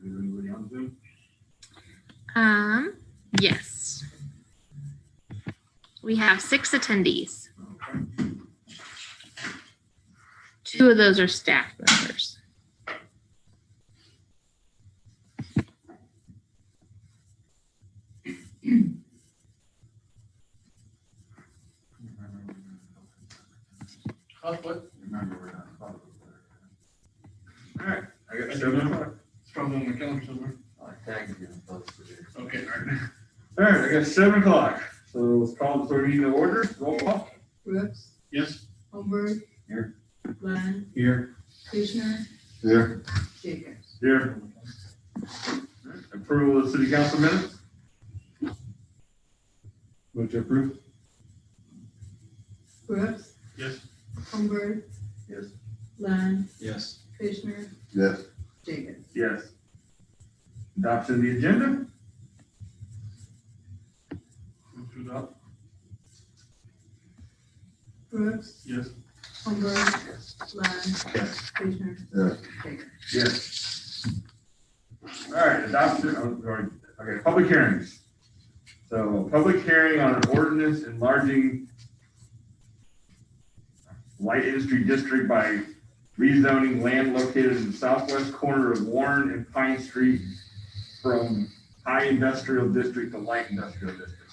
Is anybody on Zoom? Yes. We have 6 attendees. Okay. 2 of those are staff members. What? Remember, we're not public. All right, I got 7 o'clock. It's probably on my calendar somewhere. I tagged you. Okay, all right. All right, I got 7 o'clock. So let's call the third meeting to order. Roll call. Brooks, Yes. Holmberg. Here. Glenn, Here. Kushner, Here. Jacobs. Here. Approval of the city council minutes. Move to approve. Brooks, Yes. Holmberg, Yes. Glenn, Yes. Kushner, Yes. Jacobs. Yes. Adoption of the agenda. Move to adopt. Brooks, Yes. Holmberg, Glenn, Yes. Kushner, Yes. Jacobs. Yes. All right, adoption, okay, public hearings. So public hearing on an ordinance enlarging light industry district by rezoning land located in the southwest corner of Warren and Pine Street from high industrial district to light industrial district.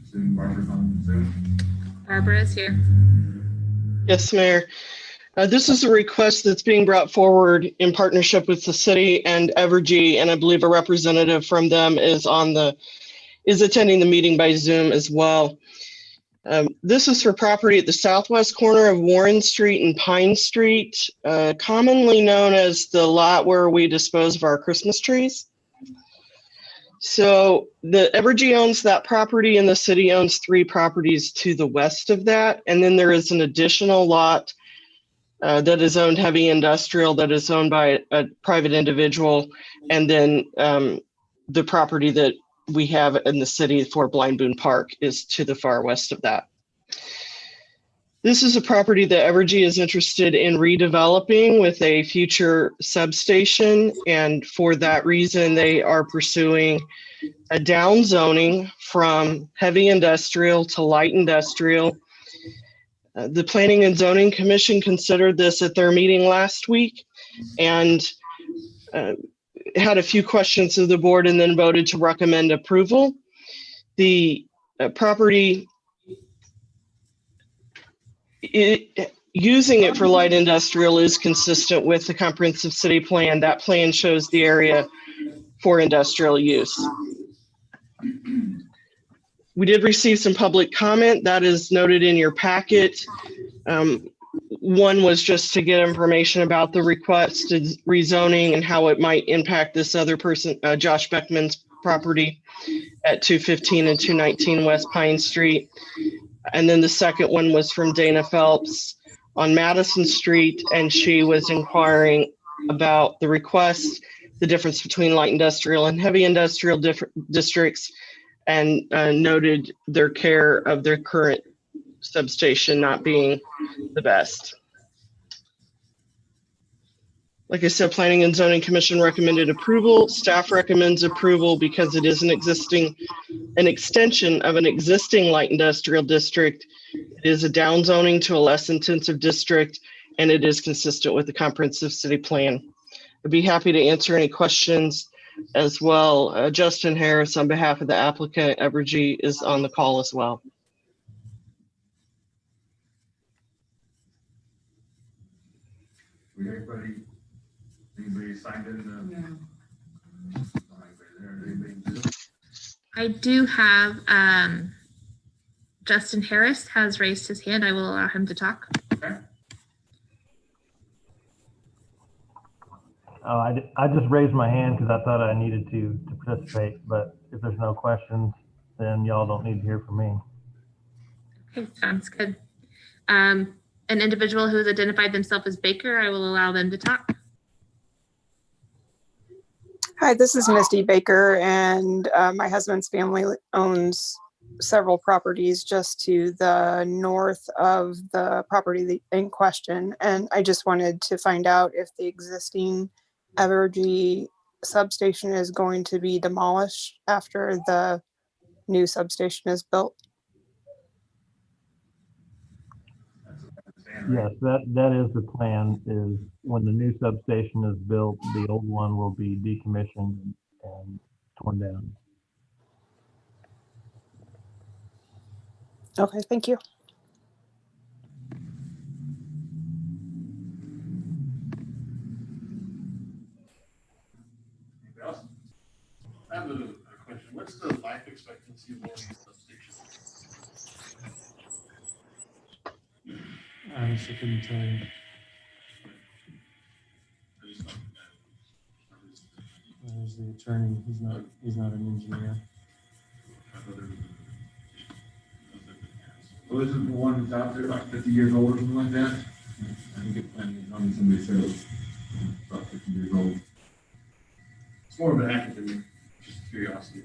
Assume Barbara's on Zoom. Barbara is here. Yes, Mayor. This is a request that's being brought forward in partnership with the city and Evergy, and I believe a representative from them is attending the meeting by Zoom as well. This is for property at the southwest corner of Warren Street and Pine Street, commonly known as the lot where we dispose of our Christmas trees. So the Evergy owns that property and the city owns 3 properties to the west of that. And then there is an additional lot that is owned heavy industrial that is owned by a private individual. And then the property that we have in the city for Blind Boone Park is to the far west of that. This is a property that Evergy is interested in redeveloping with a future substation. And for that reason, they are pursuing a down zoning from heavy industrial to light industrial. The Planning and Zoning Commission considered this at their meeting last week and had a few questions of the board and then voted to recommend approval. The property, using it for light industrial is consistent with the comprehensive city plan. That plan shows the area for industrial use. We did receive some public comment that is noted in your packet. One was just to get information about the requested rezoning and how it might impact this other person, Josh Beckman's property at 215 and 219 West Pine Street. And then the second one was from Dana Phelps on Madison Street, and she was inquiring about the request, the difference between light industrial and heavy industrial districts, and noted their care of their current substation not being the best. Like I said, Planning and Zoning Commission recommended approval. Staff recommends approval because it is an extension of an existing light industrial district. It is a down zoning to a less intensive district, and it is consistent with the comprehensive city plan. I'd be happy to answer any questions as well. Justin Harris, on behalf of the applicant, Evergy, is on the call as well. Anybody signed in? No. I do have Justin Harris has raised his hand. I will allow him to talk. Okay. I just raised my hand because I thought I needed to participate, but if there's no questions, then y'all don't need to hear from me. Okay, sounds good. An individual who has identified themselves as Baker, I will allow them to talk. Hi, this is Misty Baker, and my husband's family owns several properties just to the north of the property in question. And I just wanted to find out if the existing Evergy substation is going to be demolished after the new substation is built. That's what I understand, right? Yes, that is the plan, is when the new substation is built, the old one will be decommissioned and torn down. Okay, thank you. Anybody else? I have a question. What's the life expectancy of all these substations? I honestly couldn't tell you. I just don't- There's the attorney. He's not an engineer. I thought there was a- Well, this is the one that's out there about 50 years old or something like that. I think it's planning on somebody said it was about 50 years old. It's more of an academic, just curiosity.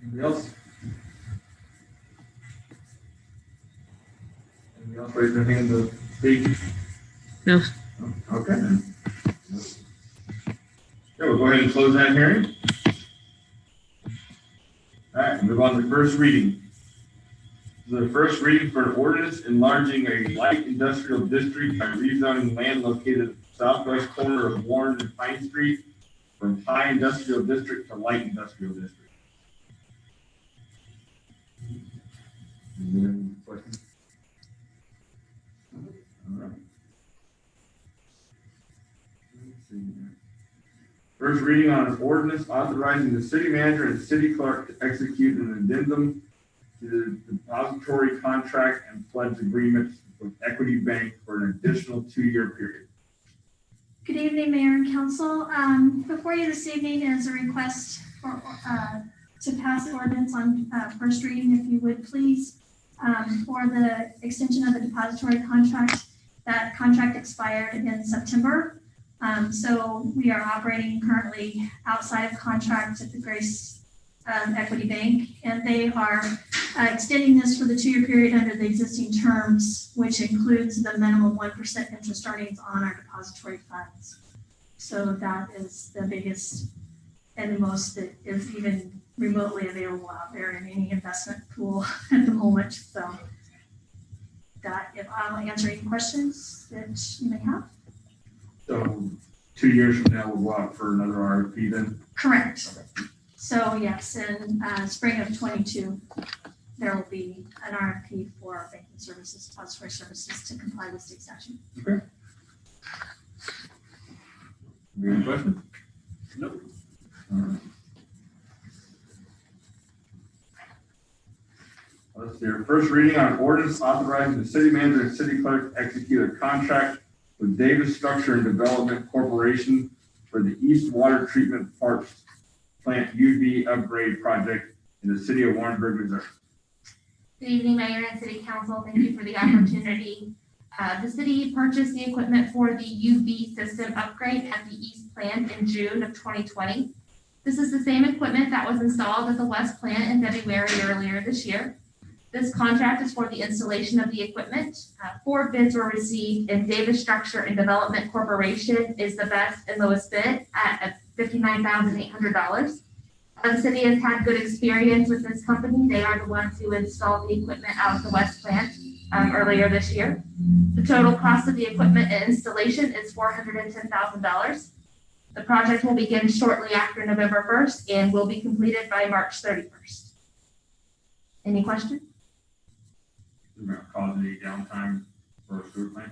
Anybody else? Anybody else raise their hand to speak? No. Okay. then. Okay, we'll go ahead and close that hearing. All right, move on to first reading. The first reading for an ordinance enlarging a light industrial district by rezoning land located at the southwest corner of Warren and Pine Street from high industrial district to light industrial district. Any questions? All right. Let's see here. First reading on an ordinance authorizing the city manager and city clerk to execute an addendum to the depository contract and pledge agreements with Equity Bank for an additional 2-year period. Good evening, Mayor and Council. Before you this evening is a request for, to pass ordinance on first reading, if you would please, for the extension of the depository contract. That contract expired in September. So we are operating currently outside of contract at the Grace Equity Bank, and they are extending this for the 2-year period under the existing terms, which includes the minimum 1% interest earnings on our depository funds. So that is the biggest and the most that is even remotely available out there in any investment pool at the moment. So that, if I'll answer any questions that you may have. So 2 years from now, we'll go out for another RFP then? Correct. So yes, in spring of 22, there will be an RFP for banking services, depository services to comply with state statute. Okay. Any questions? Nope. All right. Let's see, our first reading on ordinance authorizing the city manager and city clerk to execute a contract with Davis Structure and Development Corporation for the East Water Treatment Parks Plant UV upgrade project in the city of Warrensburg, Missouri. Good evening, Mayor and City Council. Thank you for the opportunity. The city purchased the equipment for the UV system upgrade at the East Plant in June of 2020. This is the same equipment that was installed at the West Plant in February earlier this year. This contract is for the installation of the equipment. 4 bids were received, and Davis Structure and Development Corporation is the best and lowest bid at $59,800. The city has had good experience with this company. They are the ones who installed the equipment out at the West Plant earlier this year. The total cost of the equipment and installation is $410,000. The project will begin shortly after November 1st and will be completed by March 31st. Any questions? Is it going to cause any downtime for a sewer plant?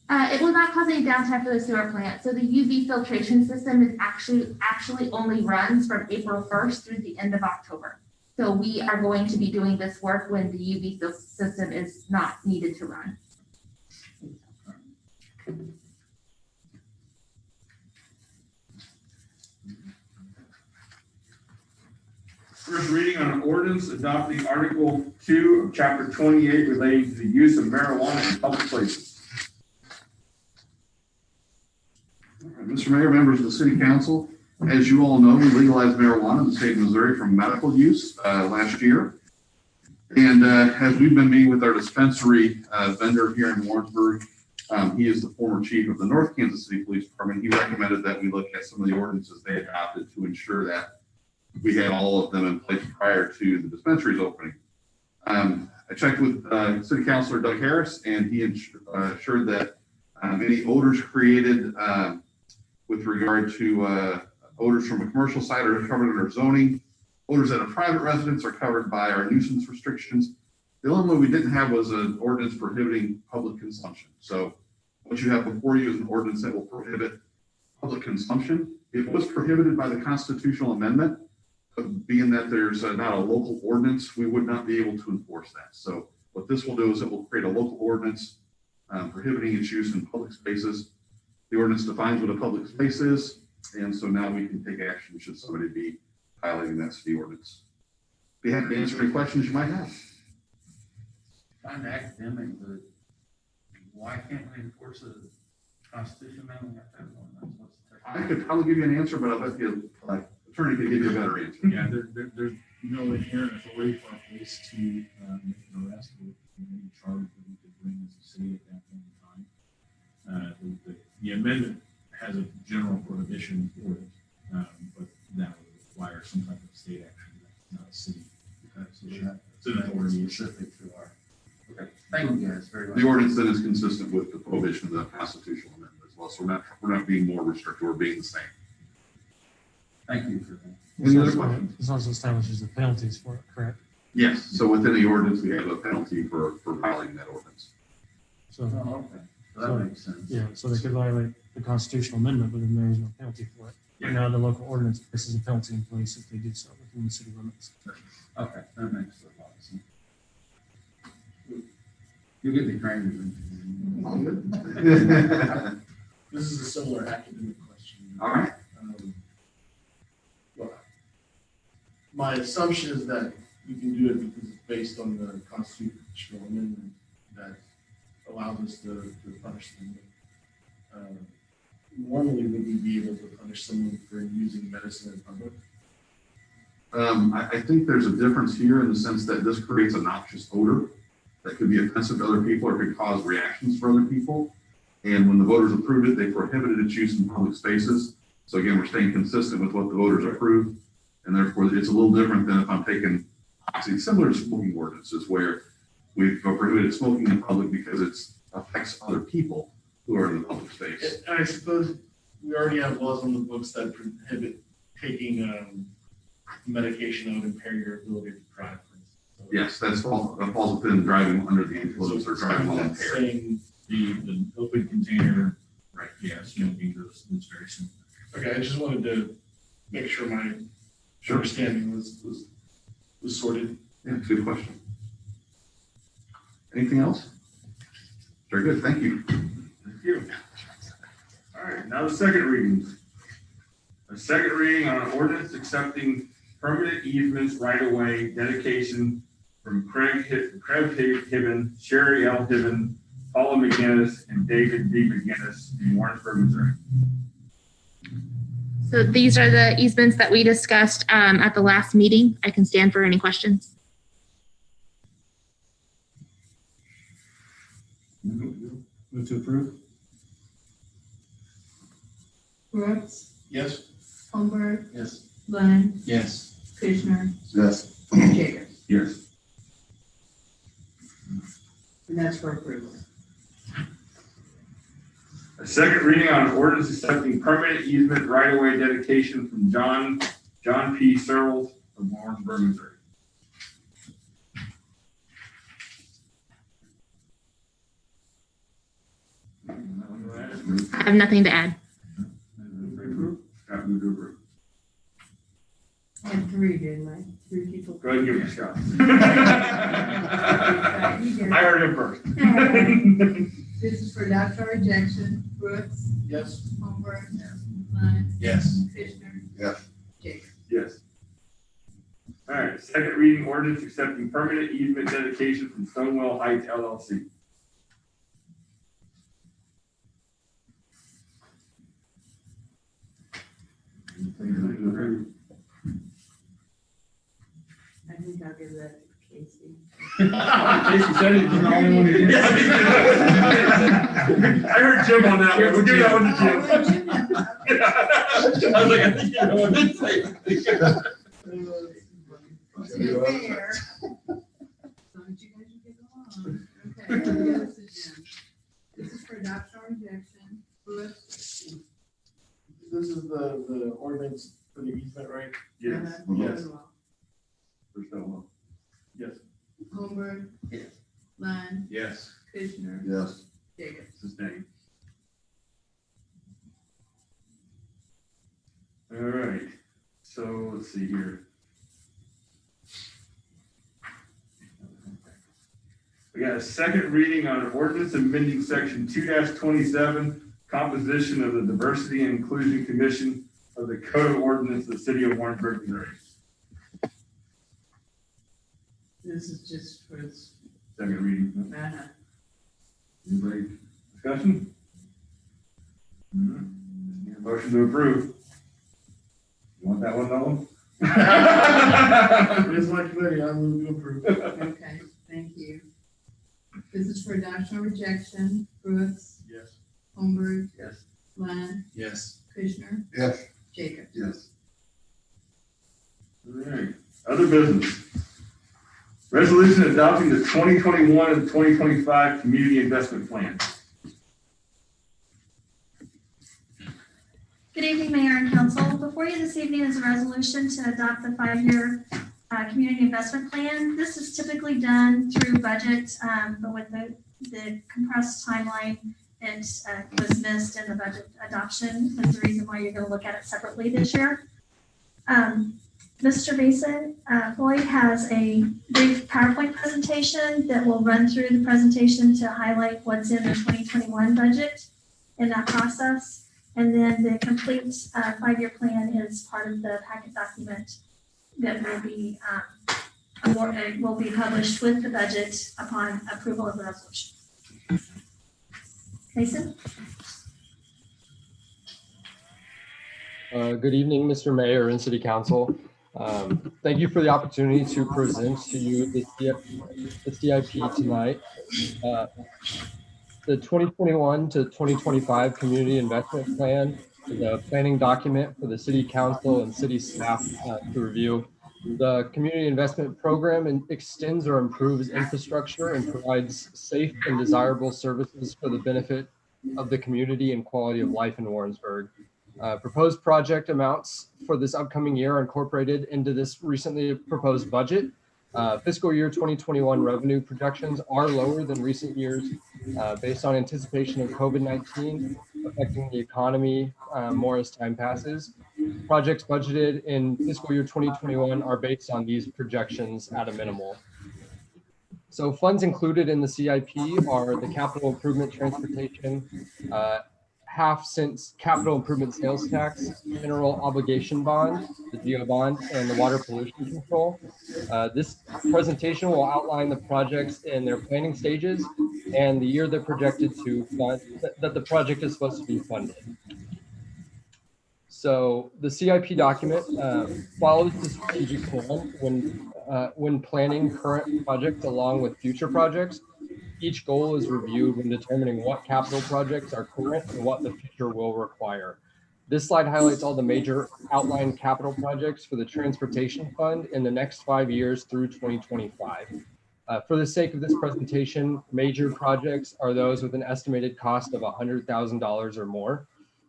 It will not cause any downtime for the sewer plant. So the UV filtration system is actually only runs from April 1st through the end of October. So we are going to be doing this work when the UV system is not needed to run. First reading on an ordinance adopting Article 2 of Chapter 28 relating to the use of marijuana in public places. Mr. Mayor, members of the City Council, as you all know, we legalized marijuana in the state of Missouri for medical use last year. And as we've been meeting with our dispensary vendor here in Warrensburg, he is the former chief of the North Kansas City Police Department. He recommended that we look at some of the ordinances they adopted to ensure that we had all of them in place prior to the dispensary's opening. I checked with City Councilor Doug Harris, and he assured that any odors created with regard to odors from a commercial site are covered under zoning. Odors at a private residence are covered by our nuisance restrictions. The only one we didn't have was an ordinance prohibiting public consumption. So what you have before you is an ordinance that will prohibit public consumption. It was prohibited by the constitutional amendment, but being that there's not a local ordinance, we would not be able to enforce that. So what this will do is it will create a local ordinance prohibiting its use in public spaces. The ordinance defines what a public space is, and so now we can take action should somebody be violating that city ordinance. Be happy to answer any questions you might have. Kind of academic, but why can't we enforce a constitution amendment like that one? What's the I could probably give you an answer, but I'll let the attorney could give you a better answer. Yeah, there's no inherent authority for our police to make an arrest or any charge that we could bring as a city at that point in time. The amendment has a general prohibition for it, but that would require some type of state action, not a city. Okay, so It's an authority. specific to our. Okay, thank you guys very much. The ordinance then is consistent with the prohibition of the constitutional amendment as well. So we're not being more restrictive, we're being the same. Thank you for that. Any other questions? This also establishes the penalties for it, correct? Yes. So within the ordinance, we have a penalty for violating that ordinance. So, Oh, okay, so that makes sense. yeah, so they could violate the constitutional amendment, but then there is no penalty for it. Yeah. Right now, the local ordinance places a penalty in place if they do so within the city limits. Okay, that makes a lot of sense. You get the training. This is a similar academic question. All right. Well, my assumption is that you can do it because it's based on the constitutional amendment that allows us to punish them. Normally, would we be able to punish someone for using medicine in public? I think there's a difference here in the sense that this creates a noxious odor that could be offensive to other people or could cause reactions for other people. And when the voters approved it, they prohibited its use in public spaces. So again, we're staying consistent with what the voters approved. And therefore, it's a little different than if I'm taking, actually similar to smoking ordinances where we've prohibited smoking in public because it affects other people who are in the public space. And I suppose we already have laws on the books that prohibit taking medication that would impair your ability to drive. So, Yes, that falls within driving under the influence or driving while impaired. saying The open container, Right. yeah, smoking goes, it's very similar. Okay, I just wanted to make sure my understanding was sorted. Yeah, good question. Anything else? Very good, thank you. Thank you. All right, now the second reading. A second reading on an ordinance accepting permanent easements right-of-way dedication from Craig Hibben, Sherry L. Hibben, Paula McGinnis, and David D. McGinnis in Warrensburg, Missouri. So these are the easements that we discussed at the last meeting. I can stand for any questions. Move to approve? Brooks, Yes. Holmberg, Yes. Lund, Yes. Kushner, Yes. Jacobs. Yes. And that's for approval. A second reading on an ordinance accepting permanent easement right-of-way dedication from John P. Searles of Warrensburg, Missouri. I have nothing to add. Scott, move to approve. I had three, didn't I? Three people. Go ahead and give it a shot. You get it. I heard him first. This is for adoption or rejection. Brooks, Yes. Holmberg, Lund, Yes. Kushner. Yes. Jacobs. Yes. All right, second reading ordinance accepting permanent easement dedication from Stonewall Heights LLC. think I'll give that to Casey. Casey said he's the only one who did. I heard Jim on that one. We'll give that one to Jim. I was like, I think you know what to say. Fair. So that you guys will get along. Okay, I'll give this to Jim. This is for adoption or rejection. Brooks? This is the ordinance for the easement, right? Yes. Yes. First of all. Yes. Holmberg. Yes. Lund. Yes. Kushner. Yes. Jacobs. Sustained. All right, so let's see here. We got a second reading on an ordinance amending section 2-27, composition of the Diversity and Inclusion Commission of the Code of Ordinance of the City of Warrensburg, Missouri. This is just for, Second reading. Anybody discussion? Motion to approve. You want that one, Nolan? It's my committee, I move to approve. okay, thank you. This is for adoption or rejection. Brooks. Yes. Holmberg. Yes. Lund. Yes. Kushner. Yes. Jacobs. Yes. All right, other business. Resolution adopting the 2021 and 2025 Community Investment Plan. Good evening, Mayor and Council. Before you this evening is a resolution to adopt the 5-year community investment plan. This is typically done through budget, but with the compressed timeline, it was missed in the budget adoption. That's the reason why you're going to look at it separately this year. Mr. Mason Boyd has a brief PowerPoint presentation that will run through the presentation to highlight what's in the 2021 budget in that process. And then the complete 5-year plan is part of the packet document that will be published with the budget upon approval of the resolution. Mason? Good evening, Mr. Mayor and City Council. Thank you for the opportunity to present to you the CIP tonight. The 2021 to 2025 Community Investment Plan is a planning document for the City Council and City staff to review. The Community Investment Program extends or improves infrastructure and provides safe and desirable services for the benefit of the community and quality of life in Warrensburg. Proposed project amounts for this upcoming year are incorporated into this recently proposed budget. Fiscal year 2021 revenue projections are lower than recent years based on anticipation of COVID-19 affecting the economy more as time passes. Projects budgeted in fiscal year 2021 are based on these projections at a minimal. So funds included in the CIP are the capital improvement transportation, half-cent capital improvement sales tax, general obligation bond, the GO bond, and the water pollution control. This presentation will outline the projects in their planning stages and the year they're projected to fund, that the project is supposed to be funded. So the CIP document follows the strategic plan when planning current projects along with future projects. Each goal is reviewed when determining what capital projects are current and what the future will require. This slide highlights all the major outlined capital projects for the Transportation Fund in the next 5 years through 2025. For the sake of this presentation, major projects are those with an estimated cost of $100,000 or more.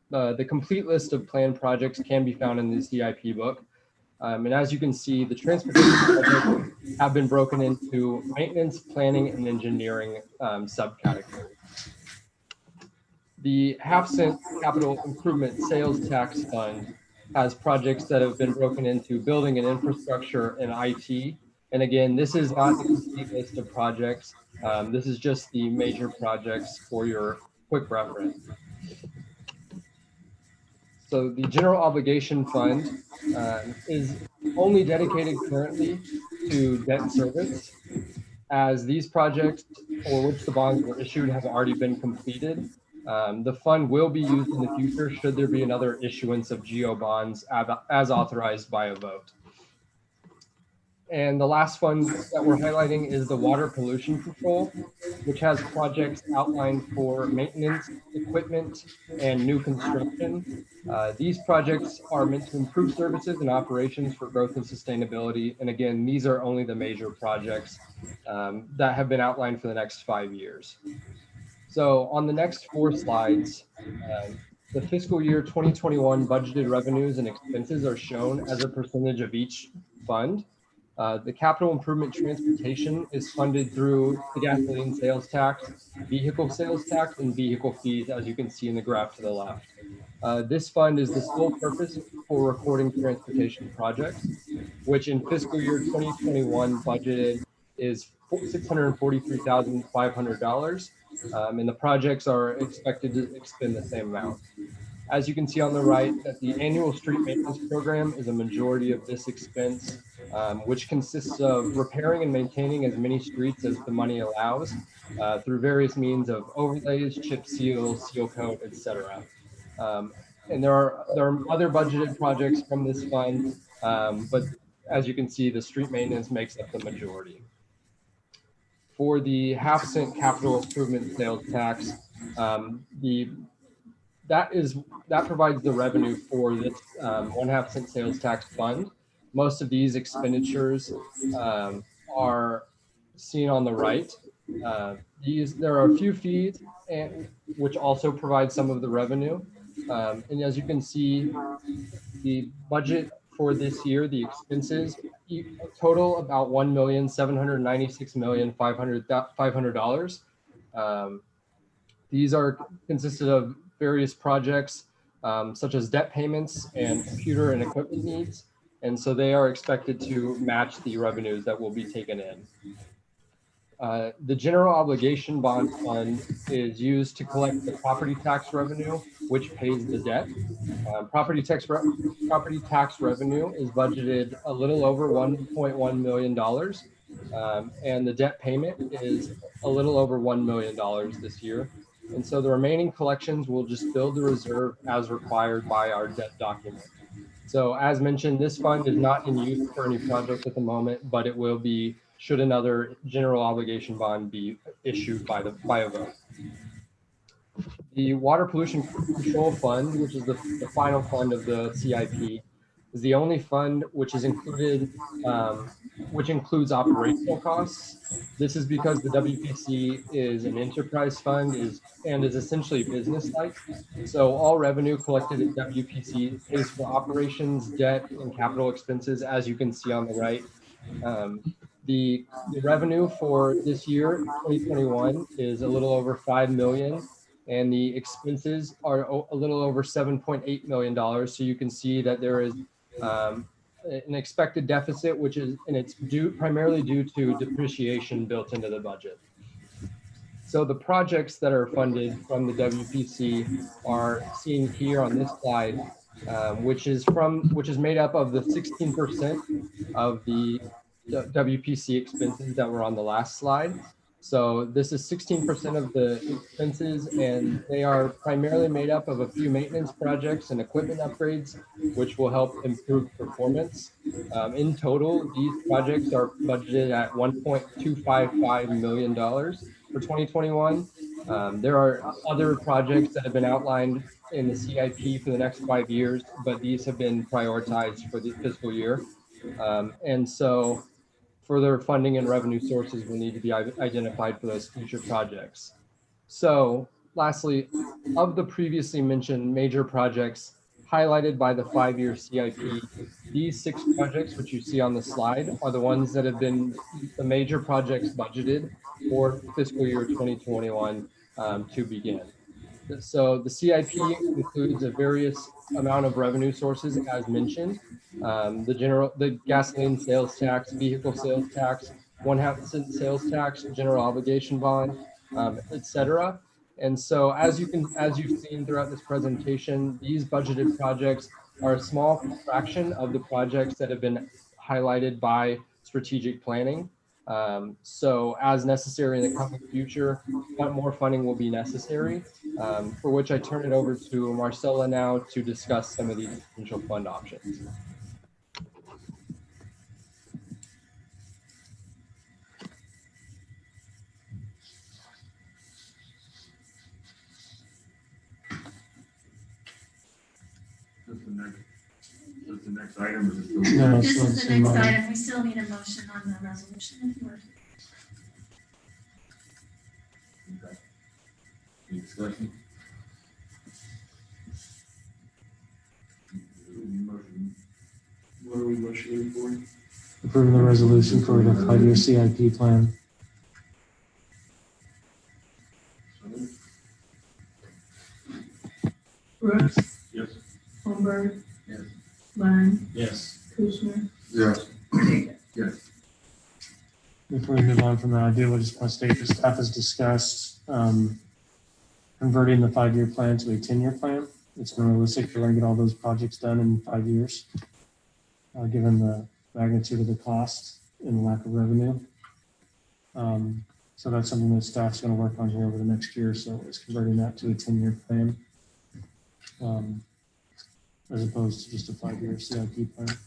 The complete list of planned projects can be found in the CIP book. And as you can see, the transportation projects have been broken into maintenance, planning, and engineering subcategories. The half-cent capital improvement sales tax fund has projects that have been broken into building and infrastructure and IT. And again, this is not the complete list of projects. This is just the major projects for your quick reference. So the general obligation fund is only dedicated currently to debt service, as these projects for which the bonds were issued have already been completed. The fund will be used in the future should there be another issuance of GO bonds as authorized by a vote. And the last fund that we're highlighting is the water pollution control, which has projects outlined for maintenance, equipment, and new construction. These projects are meant to improve services and operations for growth and sustainability. And again, these are only the major projects that have been outlined for the next 5 years. So on the next 4 slides, the fiscal year 2021 budgeted revenues and expenses are shown as a percentage of each fund. The capital improvement transportation is funded through the gasoline sales tax, vehicle sales tax, and vehicle fees, as you can see in the graph to the left. This fund is the sole purpose for recording transportation projects, which in fiscal year 2021 budgeted is $643,500, and the projects are expected to expend the same amount. As you can see on the right, that the annual street maintenance program is a majority of this expense, which consists of repairing and maintaining as many streets as the money allows through various means of overlays, chip seal, seal coat, etc. And there are other budgeted projects from this fund, but as you can see, the street maintenance makes up the majority. For the half-cent capital improvement sales tax, that provides the revenue for this 1/2 cent sales tax fund. Most of these expenditures are seen on the right. There are a few fees which also provide some of the revenue. And as you can see, the budget for this year, the expenses total about $1,796,500. These are consisted of various projects such as debt payments and computer and equipment needs. And so they are expected to match the revenues that will be taken in. The general obligation bond fund is used to collect the property tax revenue, which pays the debt. Property tax revenue is budgeted a little over $1.1 million, and the debt payment is a little over $1 million this year. And so the remaining collections will just build the reserve as required by our debt document. So as mentioned, this fund is not in use for any project at the moment, but it will be should another general obligation bond be issued by a vote. The Water Pollution Control Fund, which is the final fund of the CIP, is the only fund which is included, which includes operational costs. This is because the WPC is an enterprise fund and is essentially business-like. So all revenue collected at WPC pays for operations, debt, and capital expenses, as you can see on the right. The revenue for this year, 2021, is a little over $5 million. And the expenses are a little over $7.8 million. So you can see that there is an expected deficit, which is, and it's primarily due to depreciation built into the budget. So the projects that are funded from the WPC are seen here on this slide, which is made up of the 16% of the WPC expenses that were on the last slide. So this is 16% of the expenses, and they are primarily made up of a few maintenance projects and equipment upgrades, which will help improve performance. In total, these projects are budgeted at $1.255 million for 2021. There are other projects that have been outlined in the CIP for the next 5 years, but these have been prioritized for the fiscal year. And so further funding and revenue sources will need to be identified for those future projects. So lastly, of the previously mentioned major projects highlighted by the 5-year CIP, these 6 projects, which you see on the slide, are the ones that have been the major projects budgeted for fiscal year 2021 to begin. So the CIP includes a various amount of revenue sources, as mentioned. The gasoline sales tax, vehicle sales tax, 1/2 cent sales tax, general obligation bond, etc. And so as you've seen throughout this presentation, these budgeted projects are a small fraction of the projects that have been highlighted by strategic planning. So as necessary in the coming future, more funding will be necessary, for which I turn it over to Marcella now to discuss some of these potential fund options. That's the next item. Or is it still- No, This it's not is the the same next item. item. We still need a motion on the resolution if you were. Okay. Any discussion? Motion. What are we motioning for? Approving the resolution for the 5-year CIP plan. Brooks, Yes. Holmberg, Yes. Lund, Yes. Kushner. Yes. Yes. Before we move on from that, I do just want to state the staff has discussed converting the 5-year plan to a 10-year plan. It's realistic. We're going to get all those projects done in 5 years, given the magnitude of the cost and the lack of revenue. So that's something that staff's going to work on here over the next year. So it's converting that to a 10-year plan, as opposed to just a 5-year CIP plan.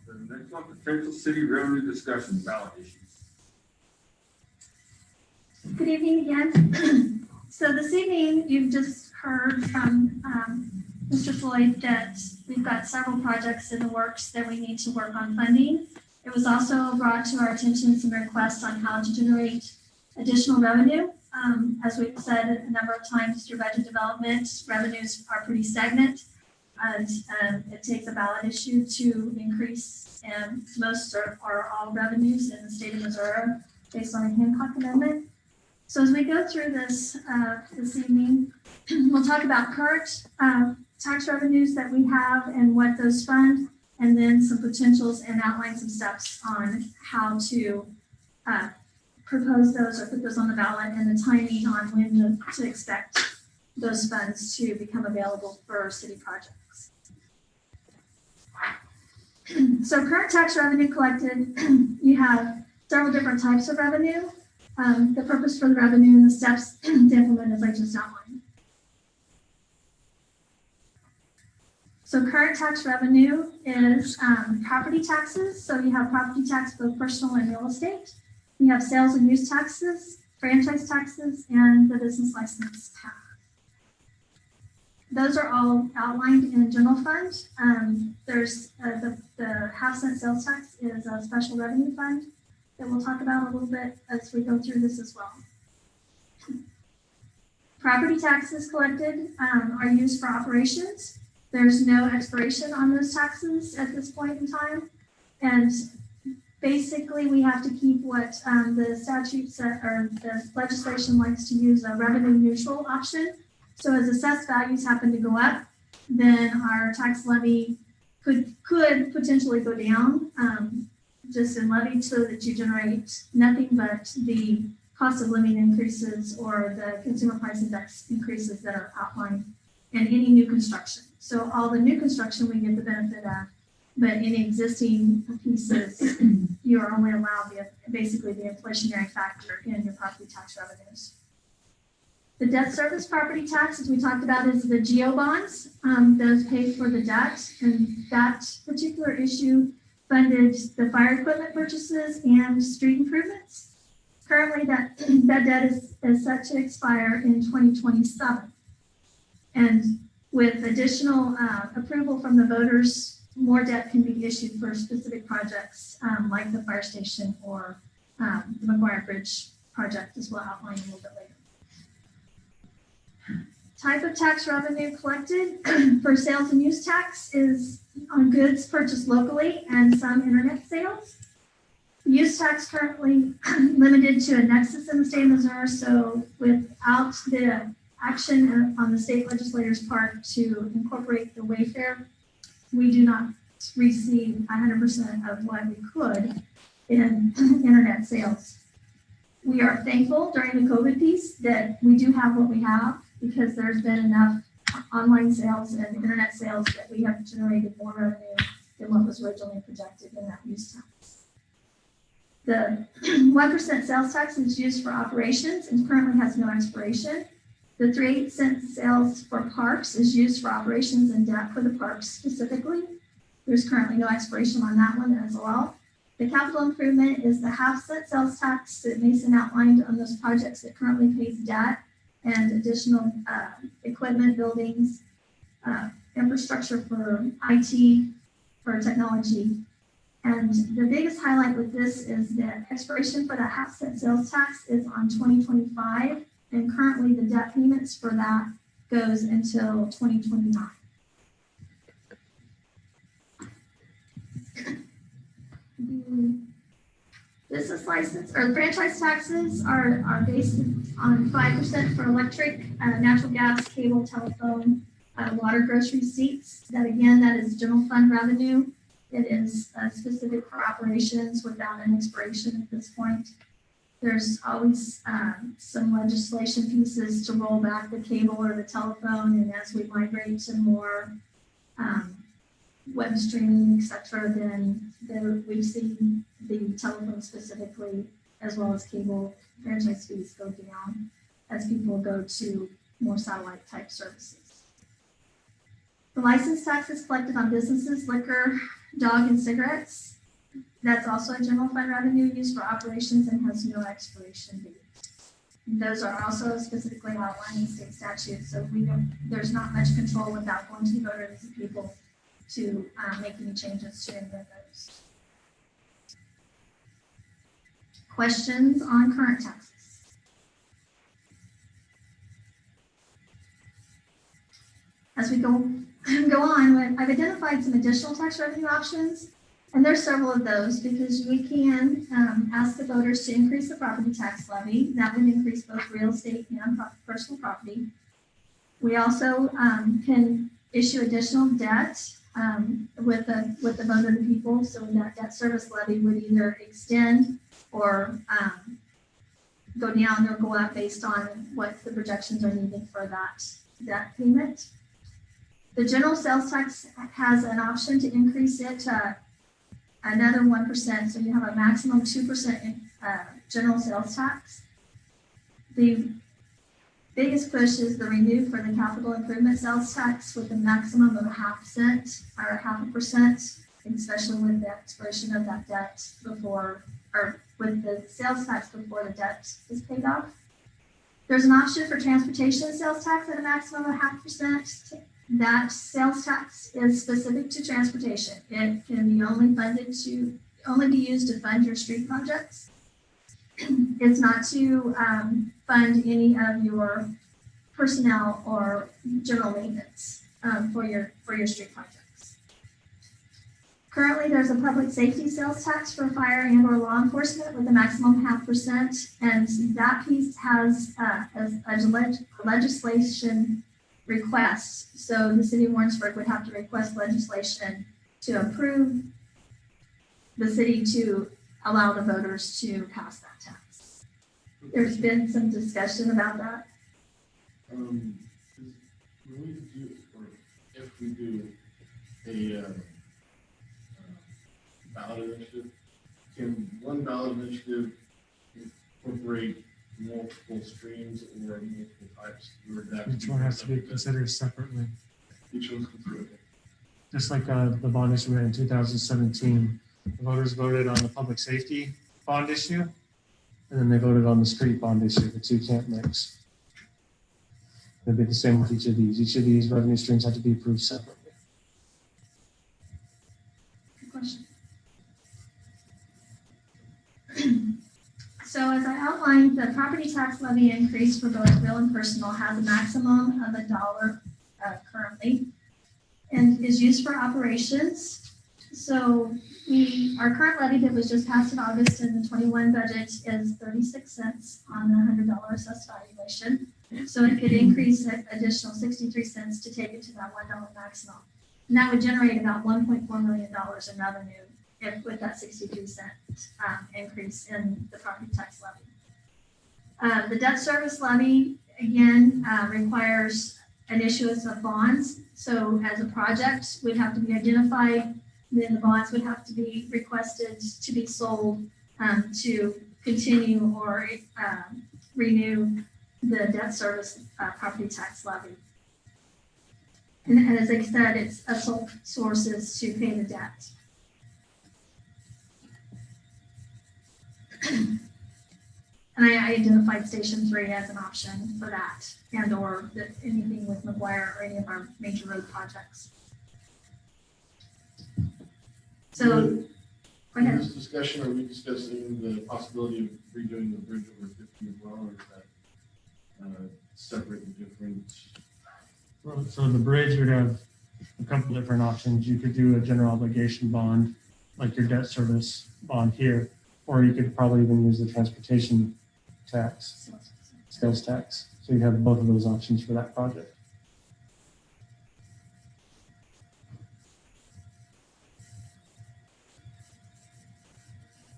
The next one, potential city revenue discussion ballot issues. Good evening again. So this evening, you've just heard from Mr. Floyd that we've got several projects in the works that we need to work on funding. It was also brought to our attention some requests on how to generate additional revenue. As we've said a number of times through budget development, revenues are pretty stagnant. And it takes a ballot issue to increase most or all revenues in the state of Missouri based on the Hancock Amendment. So as we go through this this evening, we'll talk about current tax revenues that we have and what those fund, and then some potentials and outline some steps on how to propose those or put those on the ballot and the timing on when to expect those funds to become available for city projects. So current tax revenue collected, you have several different types of revenue. The purpose for the revenue and the steps to implement as I just outlined. So current tax revenue is property taxes. So you have property tax, both personal and real estate. You have sales and use taxes, franchise taxes, and the business license tax. Those are all outlined in general fund. There's the half-cent sales tax is a special revenue fund that we'll talk about a little bit as we go through this as well. Property taxes collected are used for operations. There's no expiration on those taxes at this point in time. And basically we have to keep what the statute or the legislation likes to use, a revenue neutral option. So as assessed values happen to go up, then our tax levy could potentially go down just in levy, so that you generate nothing but the cost of living increases or the consumer price index increases that are outlined in any new construction. So all the new construction we get the benefit of, but any existing pieces, you are only allowed basically the inflationary factor in your property tax revenues. The debt service property tax, as we talked about, is the GO bonds. Those pay for the debt, and that particular issue funded the fire equipment purchases and street improvements. Currently, that debt is set to expire in 2027. And with additional approval from the voters, more debt can be issued for specific projects like the fire station or the McGuire Bridge project, as we'll outline a little bit later. Type of tax revenue collected for sales and use tax is on goods purchased locally and some internet sales. Use tax currently limited to a nexus in the state of Missouri, so without the action on the state legislator's part to incorporate the Wayfair, we do not receive 100% of what we could in internet sales. We are thankful during the COVID piece that we do have what we have, because there's been enough online sales and internet sales that we have generated more revenue than what was originally projected in that use tax. The 1% sales tax is used for operations and currently has no expiration. The 3/8 sales for parks is used for operations and debt for the parks specifically. There's currently no expiration on that one as well. The capital improvement is the half-cent sales tax that Mason outlined on those projects that currently pays debt and additional equipment, buildings, infrastructure for IT, for technology. And the biggest highlight with this is that expiration for the half-cent sales tax is on 2025, and currently the debt payments for that goes until 2029. Business license or franchise taxes are based on 5% for electric, natural gas, cable, telephone, water, grocery receipts. That again, that is general fund revenue. It is specific for operations without an expiration at this point. There's always some legislation pieces to roll back the cable or the telephone, and as we migrate to more web streaming, etc., then we've seen the telephone specifically, as well as cable franchise fees go down as people go to more satellite type services. The license tax is collected on businesses, liquor, dog, and cigarettes. That's also a general fund revenue used for operations and has no expiration date. Those are also specifically outlined in state statutes, so there's not much control without going to the voters and people to make any changes to any of those. Questions on current taxes? As we go on, I've identified some additional tax revenue options, and there's several of those because we can ask the voters to increase the property tax levy. That would increase both real estate and personal property. We also can issue additional debt with the vote of the people. So that debt service levy would either extend or go down or go up based on what the projections are needed for that debt payment. The general sales tax has an option to increase it to another 1%. So you have a maximum 2% general sales tax. The biggest push is the renew for the capital improvement sales tax with a maximum of 0.5% or 0.5%, especially with the expiration of that debt before, or with the sales tax before the debt is paid off. There's an option for transportation sales tax at a maximum of 0.5%. That sales tax is specific to transportation. It can be only be used to fund your street projects. It's not to fund any of your personnel or general maintenance for your street projects. Currently, there's a public safety sales tax for fire and or law enforcement with a maximum 0.5%, and that piece has a legislation request. So the city of Warrensburg would have to request legislation to approve the city to allow the voters to pass that tax. There's been some discussion about that. When we do, or if we do a ballot initiative, can one ballot initiative incorporate multiple streams or multiple types? Each one has to be considered separately. Each one's considered. Just like the bond issue in 2017, the voters voted on the public safety bond issue, and then they voted on the street bond issue. The two can't mix. It'd be the same with each of these. Each of these revenue streams have to be approved separately. Good question. So as I outlined, the property tax levy increase for both real and personal has a maximum of $1 currently and is used for operations. So our current levy that was just passed in August in the 21 budget is 36 cents on the $100 assessed valuation. So it could increase an additional 63 cents to take it to that $1 maximum. And that would generate about $1.4 million in revenue with that 63-cent increase in the property tax levy. The debt service levy, again, requires an issuance of bonds. So as a project would have to be identified, then the bonds would have to be requested to be sold to continue or renew the debt service property tax levy. And as I said, it's a sole sources to pay the debt. And I identified Station 3 as an option for that, and or anything with McGuire or any of our major road projects. So, go In ahead. this discussion, are we discussing the possibility of redoing the bridge over 50 as well, or is that separate and different? Well, so the bridge would have a couple different options. You could do a general obligation bond, like your debt service bond here, or you could probably even use the transportation tax, sales tax. So you have both of those options for that project.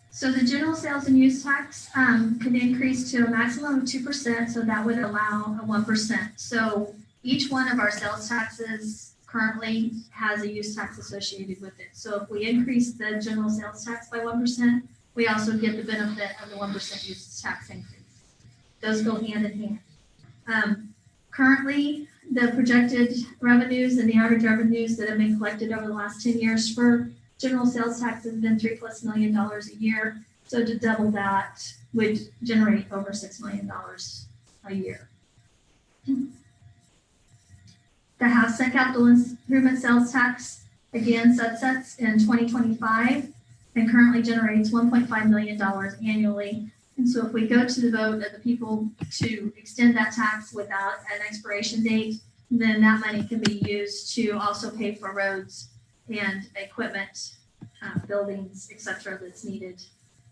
So the general sales and use tax can increase to a maximum of 2%, so that would allow a 1%. So each one of our sales taxes currently has a use tax associated with it. So if we increase the general sales tax by 1%, we also get the benefit of the 1% use tax increase. Those go hand in hand. Currently, the projected revenues and the average revenues that have been collected over the last 10 years for general sales tax has been $3+ million a year. So to double that would generate over $6 million a year. The house and capital improvement sales tax, again, sunsets in 2025 and currently generates $1.5 million annually. And so if we go to the vote of the people to extend that tax without an expiration date, then that money can be used to also pay for roads and equipment, buildings, et cetera, that's needed.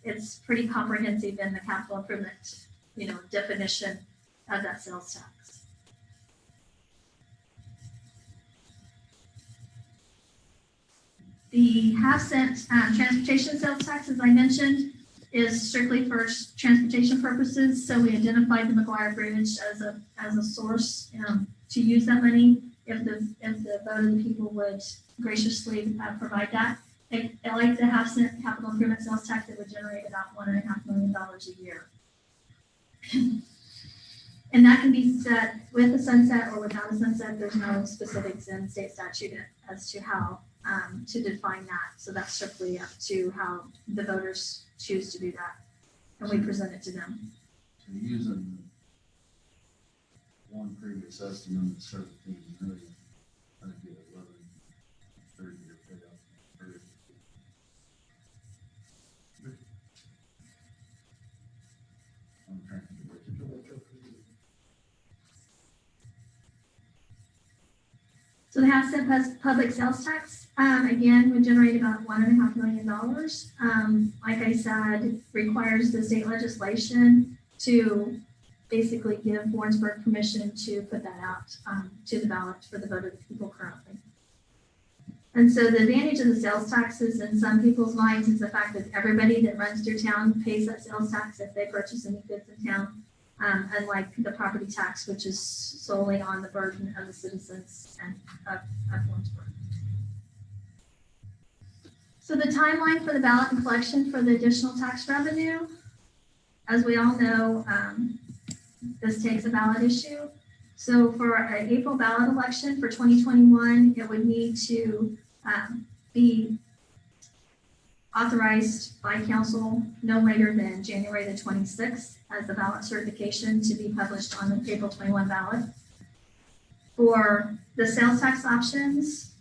It's pretty comprehensive in the capital improvement, definition of that sales tax. The half-cent transportation sales tax, as I mentioned, is strictly for transportation purposes. So we identified the McGuire Bridge as a source to use that money if the vote of the people would graciously provide that. I like the half-cent capital improvement sales tax that would generate about $1.5 million a year. And that can be set with a sunset or without a sunset. There's no specifics in state statute as to how to define that. So that's strictly up to how the voters choose to do that. And we present it to them. So using one previous estimate of 17 million, I think it 11, 30-year payout. I'm trying to So the half-cent public sales tax, again, would generate about $1.5 million. Like I said, requires the state legislation to basically give Warrensburg permission to put that out to the ballot for the vote of the people currently. And so the advantage of the sales taxes in some people's minds is the fact that everybody that runs through town pays that sales tax if they purchase any goods in town. Unlike the property tax, which is solely on the burden of the citizens and of Warrensburg. So the timeline for the ballot and collection for the additional tax revenue, as we all know, this takes a ballot issue. So for an April ballot election for 2021, it would need to be authorized by council no later than January the 26th as the ballot certification to be published on the April 21 ballot. For the sales tax options,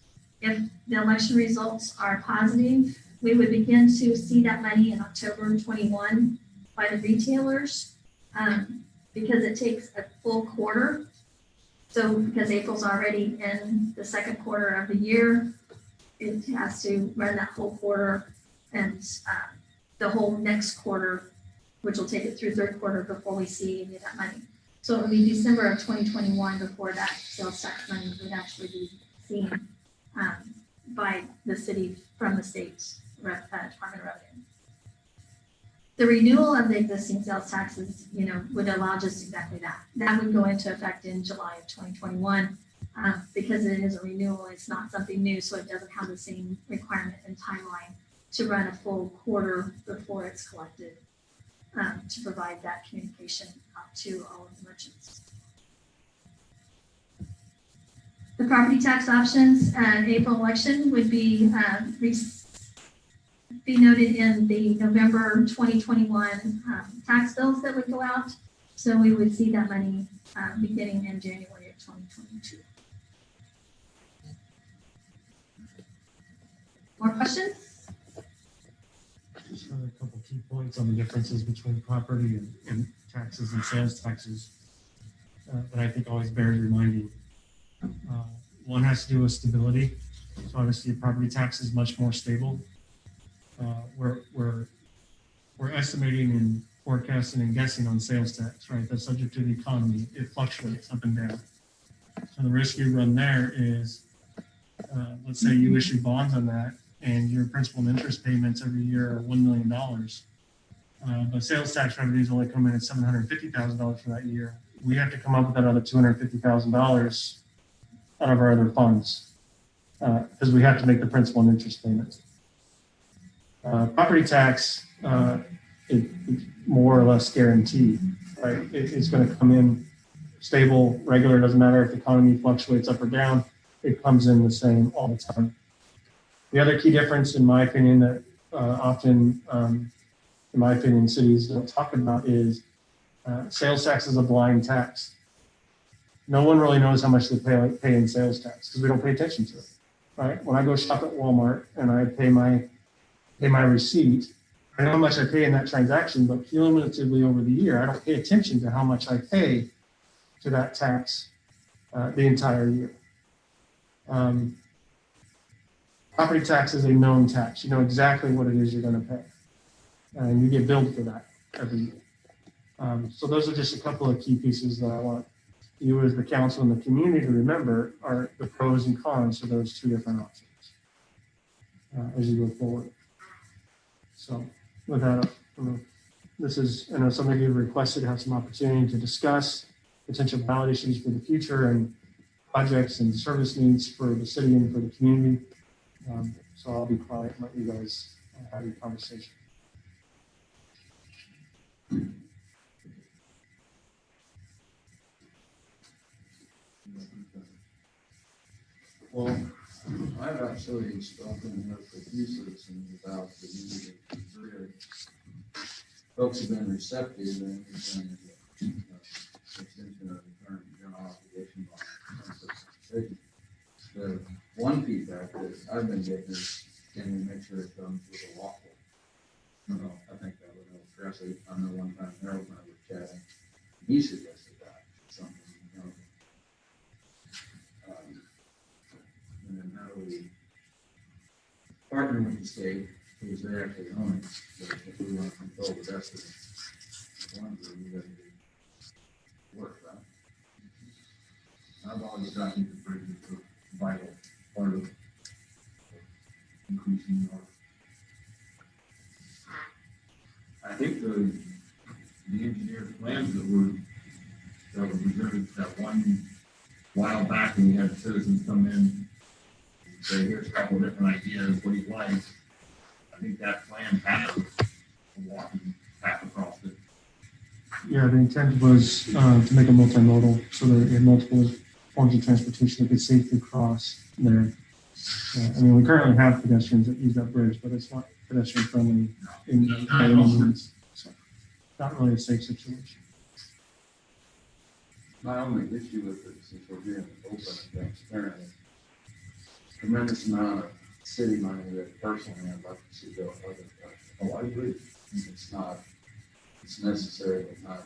if the election results are positive, we would begin to see that money in October 21 by the retailers because it takes a full quarter. So because April's already in the second quarter of the year, it has to run that whole quarter and the whole next quarter, which will take it through third quarter before we see any of that money. So it will be December of 2021 before that sales tax money would actually be seen by the city from the state Department of Revenue. The renewal of the existing sales taxes, would allow just exactly that. That would go into effect in July of 2021 because it is a renewal. It's not something new, so it doesn't have the same requirement and timeline to run a full quarter before it's collected to provide that communication out to all of the merchants. The property tax options April election would be be noted in the November 2021 tax bills that would go out. So we would see that money beginning in January of 2022. More questions? Just a couple key points on the differences between property and taxes and sales taxes that I think always bears reminding. One has to do with stability. So obviously, property tax is much more stable. We're estimating and forecasting and guessing on sales tax, right? That's subject to the economy. It fluctuates up and down. So the risk you run there is, let's say you issue bonds on that, and your principal and interest payments every year are $1 million. But sales tax revenues only come in at $750,000 for that year. We have to come up with another $250,000 out of our other funds because we have to make the principal and interest payments. Property tax, it's more or less guaranteed, right? It's going to come in stable, regular. It doesn't matter if the economy fluctuates up or down. It comes in the same all the time. The other key difference, in my opinion, that often, in my opinion, cities don't talk about is sales tax is a blind tax. No one really knows how much they pay in sales tax because we don't pay attention to it, right? When I go shop at Walmart and I pay my receipt, I know how much I pay in that transaction, but cumulatively over the year, I don't pay attention to how much I pay to that tax the entire year. Property tax is a known tax. You know exactly what it is you're going to pay. And you get billed for that every year. So those are just a couple of key pieces that I want you as the council and the community to remember are the pros and cons to those two different options as you go forward. So with that, this is, I know some of you requested to have some opportunity to discuss potential ballot issues for the future and projects and service needs for the city and for the community. So I'll be quiet and let you guys have your conversation. Well, I've actually spoken with a few citizens about the need of Missouri. Folks have been receptive and extension of the current general obligation bond. The one feedback that I've been getting is, can we make sure it comes with a waffle? No, I think that would help address it. I know one time Harold and I were chatting. He suggested that something, you know. And then how do we partner with the state, because they actually own it, but if we want to control the destiny of one group, we gotta do work, right? I've always gotten to bring it to a vital part of increasing our. I think the engineered plans that were presented that one while back when we had citizens come in, say, here's a couple of different ideas, what do you like? I think that plan has a walking path across it. Yeah, the intent was to make a multimodal so that it had multiple forms of transportation that could safely cross there. I mean, we currently have pedestrians that use that bridge, but it's not pedestrian friendly in any means. So not really a safe situation. My only issue with it, since we're being open and transparent, tremendous amount of city money that personally I'd like to see go other places. Oh, I agree. It's necessary, but not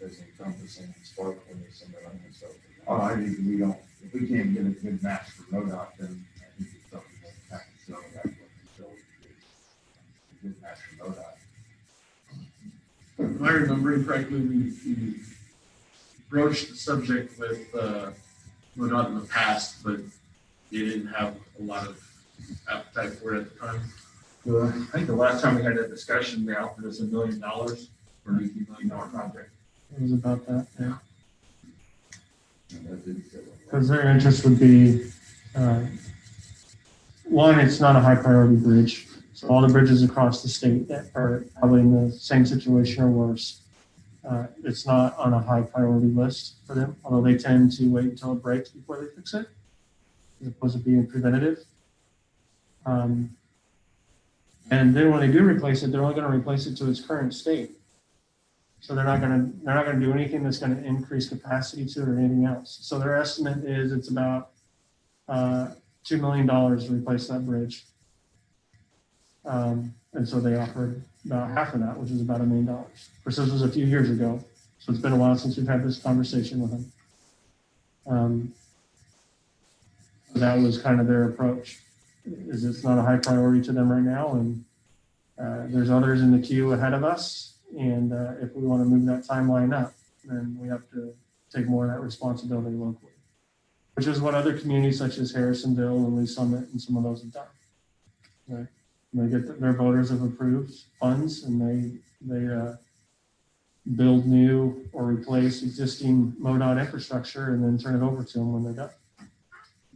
as encompassing and sparkling as some of them. So, I think we don't, if we can't get a good match for MoDOT, then I think it's something that we have to show that what the show is a good match for MoDOT. If I remember correctly, we broached the subject with MoDOT in the past, but they didn't have a lot of appetite for it at the time. Well, I think the last time we had that discussion, they offered us $1 million for an $18 million project. It was about that, yeah. Because their interest would be, one, it's not a high priority bridge. So all the bridges across the state that are probably in the same situation or worse, it's not on a high priority list for them, although they tend to wait until it breaks before they fix it, as opposed to being preventative. And then when they do replace it, they're only gonna replace it to its current state. So they're not gonna do anything that's gonna increase capacity to it or anything else. So their estimate is it's about $2 million to replace that bridge. And so they offered about half of that, which is about $1 million. Of course, this was a few years ago, so it's been a while since we've had this conversation with them. That was kind of their approach. Is it's not a high priority to them right now, and there's others in the queue ahead of us. And if we want to move that timeline up, then we have to take more of that responsibility locally, which is what other communities such as Harrisonville and Lee Summit and some of those have done. Right? And they get their voters have approved funds, and they build new or replace existing MoDOT infrastructure, and then turn it over to them when they're done.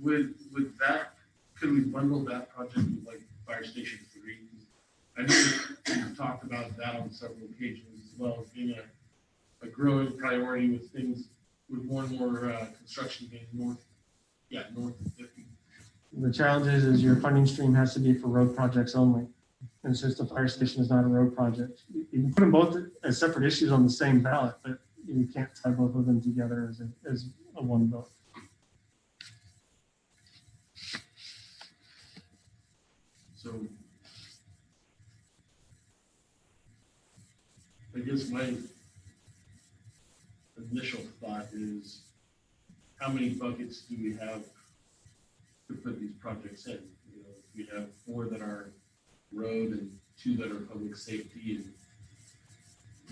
With that, could we bundle that project with like Fire Station 3? I know we've talked about that on several occasions as well as being a growing priority with things, with more and more construction being north of 50. The challenge is your funding stream has to be for road projects only. And since the fire station is not a road project, you can put them both as separate issues on the same ballot, but you can't tie both of them together as a one vote. So I guess my initial thought is, how many buckets do we have to put these projects in? You know, we have 4 that are road and 2 that are public safety, and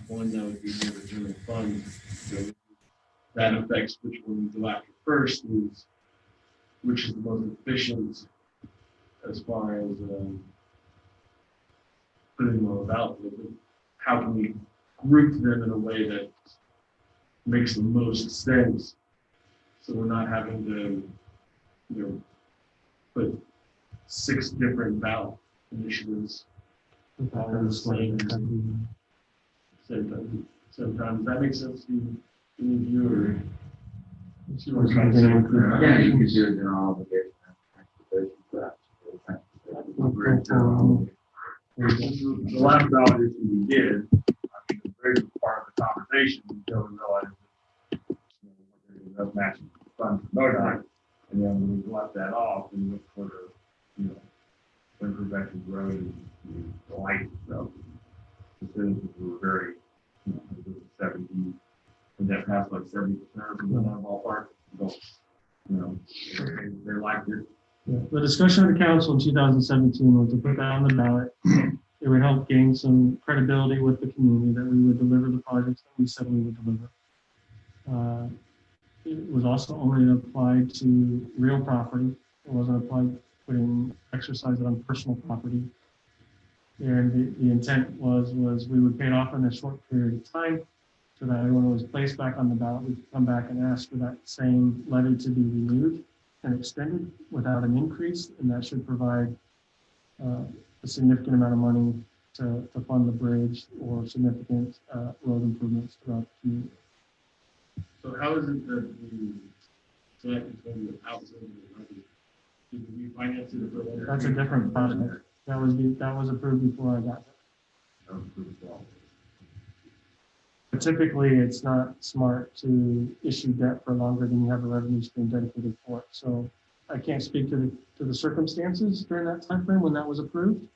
1 that would be more the general fund. So that affects which one we go after first, is which is the most efficient as far as putting them all out. How can we group them in a way that makes the most sense, so we're not having to, put 6 different ballot initiatives all in the same time. Does that make sense to any of you, or? Yeah, you could do a general obligation. The last ballot issue we did, I mean, the very part of the conversation, we don't realize that there's matching funds for MoDOT, and then we left that off and looked for the, wind protection road and the light stuff. The citizens were very, it was 70, and that passed like 70% or something in that ballpark. So, they liked it. Yeah. The discussion of the council in 2017 was to put that on the ballot. It would help gain some credibility with the community that we would deliver the projects that we said we would deliver. It was also only applied to real property. It wasn't applied putting exercise it on personal property. And the intent was we would pay it off in a short period of time, so that when it was placed back on the ballot, we could come back and ask for that same levy to be renewed and extended without an increase, and that should provide a significant amount of money to fund the bridge or significant road improvements throughout the community. So how is it that the debt is going to outside the levy? Did we finance it for later? That's a different project. That was approved before I got there. But typically, it's not smart to issue debt for longer than you have a revenue stream dedicated for it. So I can't speak to the circumstances during that time frame when that was approved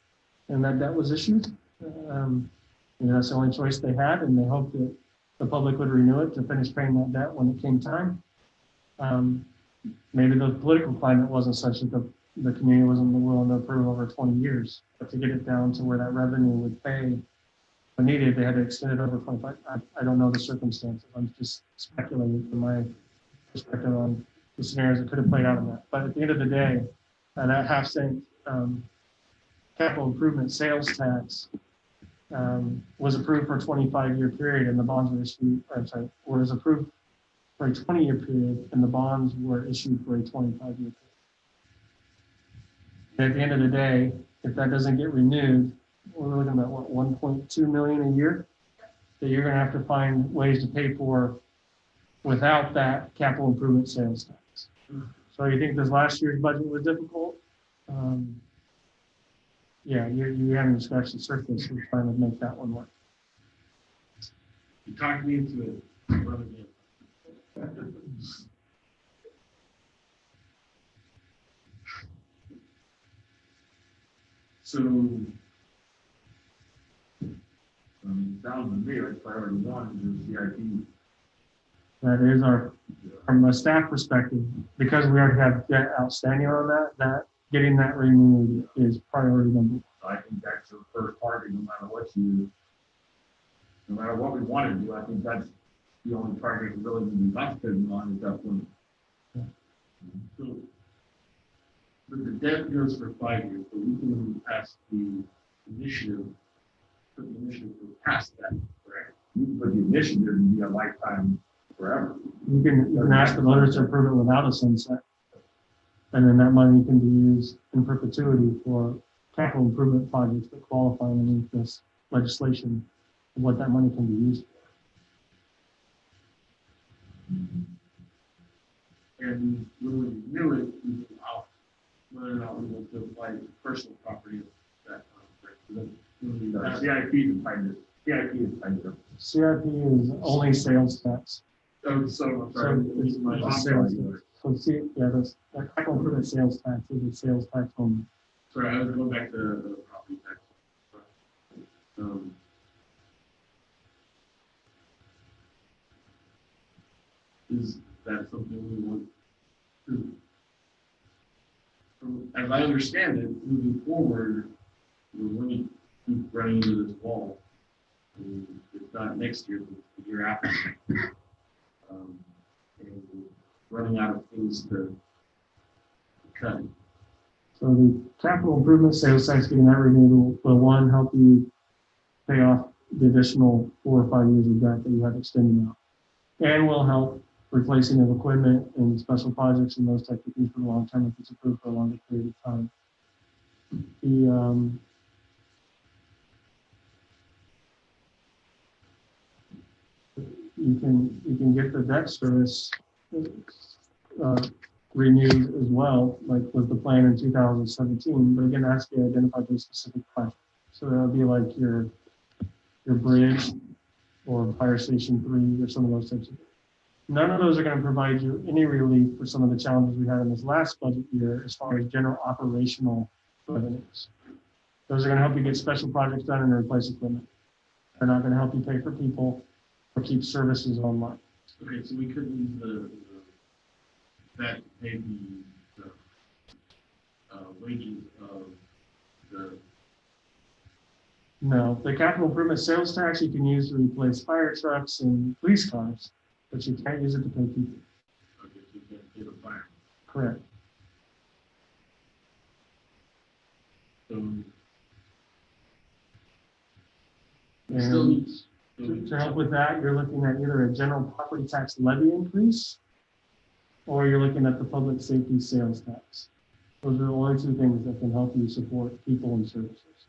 and that debt was issued. That's the only choice they had, and they hoped that the public would renew it to finish paying that debt when it came time. Maybe the political climate wasn't such that the community wasn't willing to approve over 20 years, but to get it down to where that revenue would pay when needed, they had to extend it over 25. I don't know the circumstances. I'm just speculating from my perspective on the scenarios that could have played out in that. But at the end of the day, that half-cent capital improvement sales tax was approved for a 25-year period, and the bonds were issued, was approved for a 20-year period, and the bonds were issued for a 25-year period. And at the end of the day, if that doesn't get renewed, we're looking at what, 1.2 million a year that you're going to have to find ways to pay for without that capital improvement sales tax. So you think this last year's budget was difficult? yeah, you haven't scratched the surface. We're trying to make that one work. You talked me into it. Run again. So, sounds to me like priority one is the CIP. That is from a staff perspective, because we already have debt outstanding on that getting that renewed is priority number one. I think that's the first target, no matter what we want to do, I think that's the only target we really need to concentrate on is that one. So, but the debt goes for 5 years, but we can pass the initiative, put the initiative past that, correct? You can put the initiative to be a lifetime forever. You can ask the voters to approve it without a sunset. And then that money can be used in perpetuity for capital improvement projects that qualify underneath this legislation, of what that money can be used for. And when we renew it, we can opt whether or not we want to apply personal property at that time. The CIP is tied to, CIP is tied to. CIP is only sales tax. Oh, so, I'm sorry. It's sales tax. So the capital improvement sales tax is a sales tax only. Sorry, I was going back to the property tax. Is that something we want to? As I understand it, moving forward, we're going to keep running into this wall. If not next year, but the year after. And running out of things to cut. So the capital improvement sales tax, getting that renewed will one, help you pay off the additional 4 or 5 years of debt that you have extending out. And will help replacing of equipment and special projects and those types of things for the long term if it's approved for a longer period of time. You can get the debt service renewed as well, like with the plan in 2017. But again, that's to identify those specific projects. So that'll be like your bridge or Fire Station 3 or some of those types of things. None of those are going to provide you any relief for some of the challenges we had in this last budget year as far as general operational revenues. Those are going to help you get special projects done and replace equipment. They're not going to help you pay for people or keep services online. Okay, so we could use that to pay the wages of the. No, the capital improvement sales tax you can use to replace fire trucks and police cars, but you can't use it to pay people. Okay, so you can't pay the fire. Correct. So. And to help with that, you're looking at either a general property tax levy increase, or you're looking at the public safety sales tax. Those are the only two things that can help you support people and services.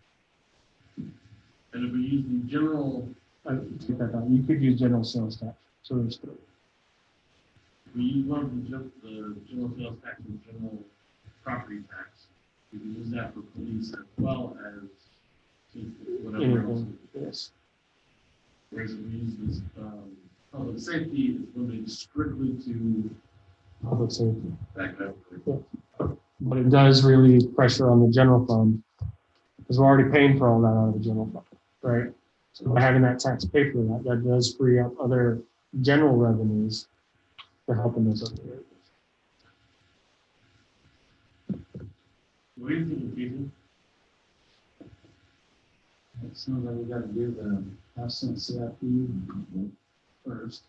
And if we use the general. Take that down. You could use general sales tax. So there's three. If we use one of the general sales tax and general property tax, we can use that for police as well as whatever else. Yes. Whereas if we use this public safety, it's limited strictly to Public safety. that kind of thing. Yeah. But it does relieve pressure on the general fund because we're already paying for all that out of the general fund, right? So by having that tax pay for that, that does free up other general revenues to help in those other areas. What do you think, Jason? It sounds like we got to do the half-cent CIP first.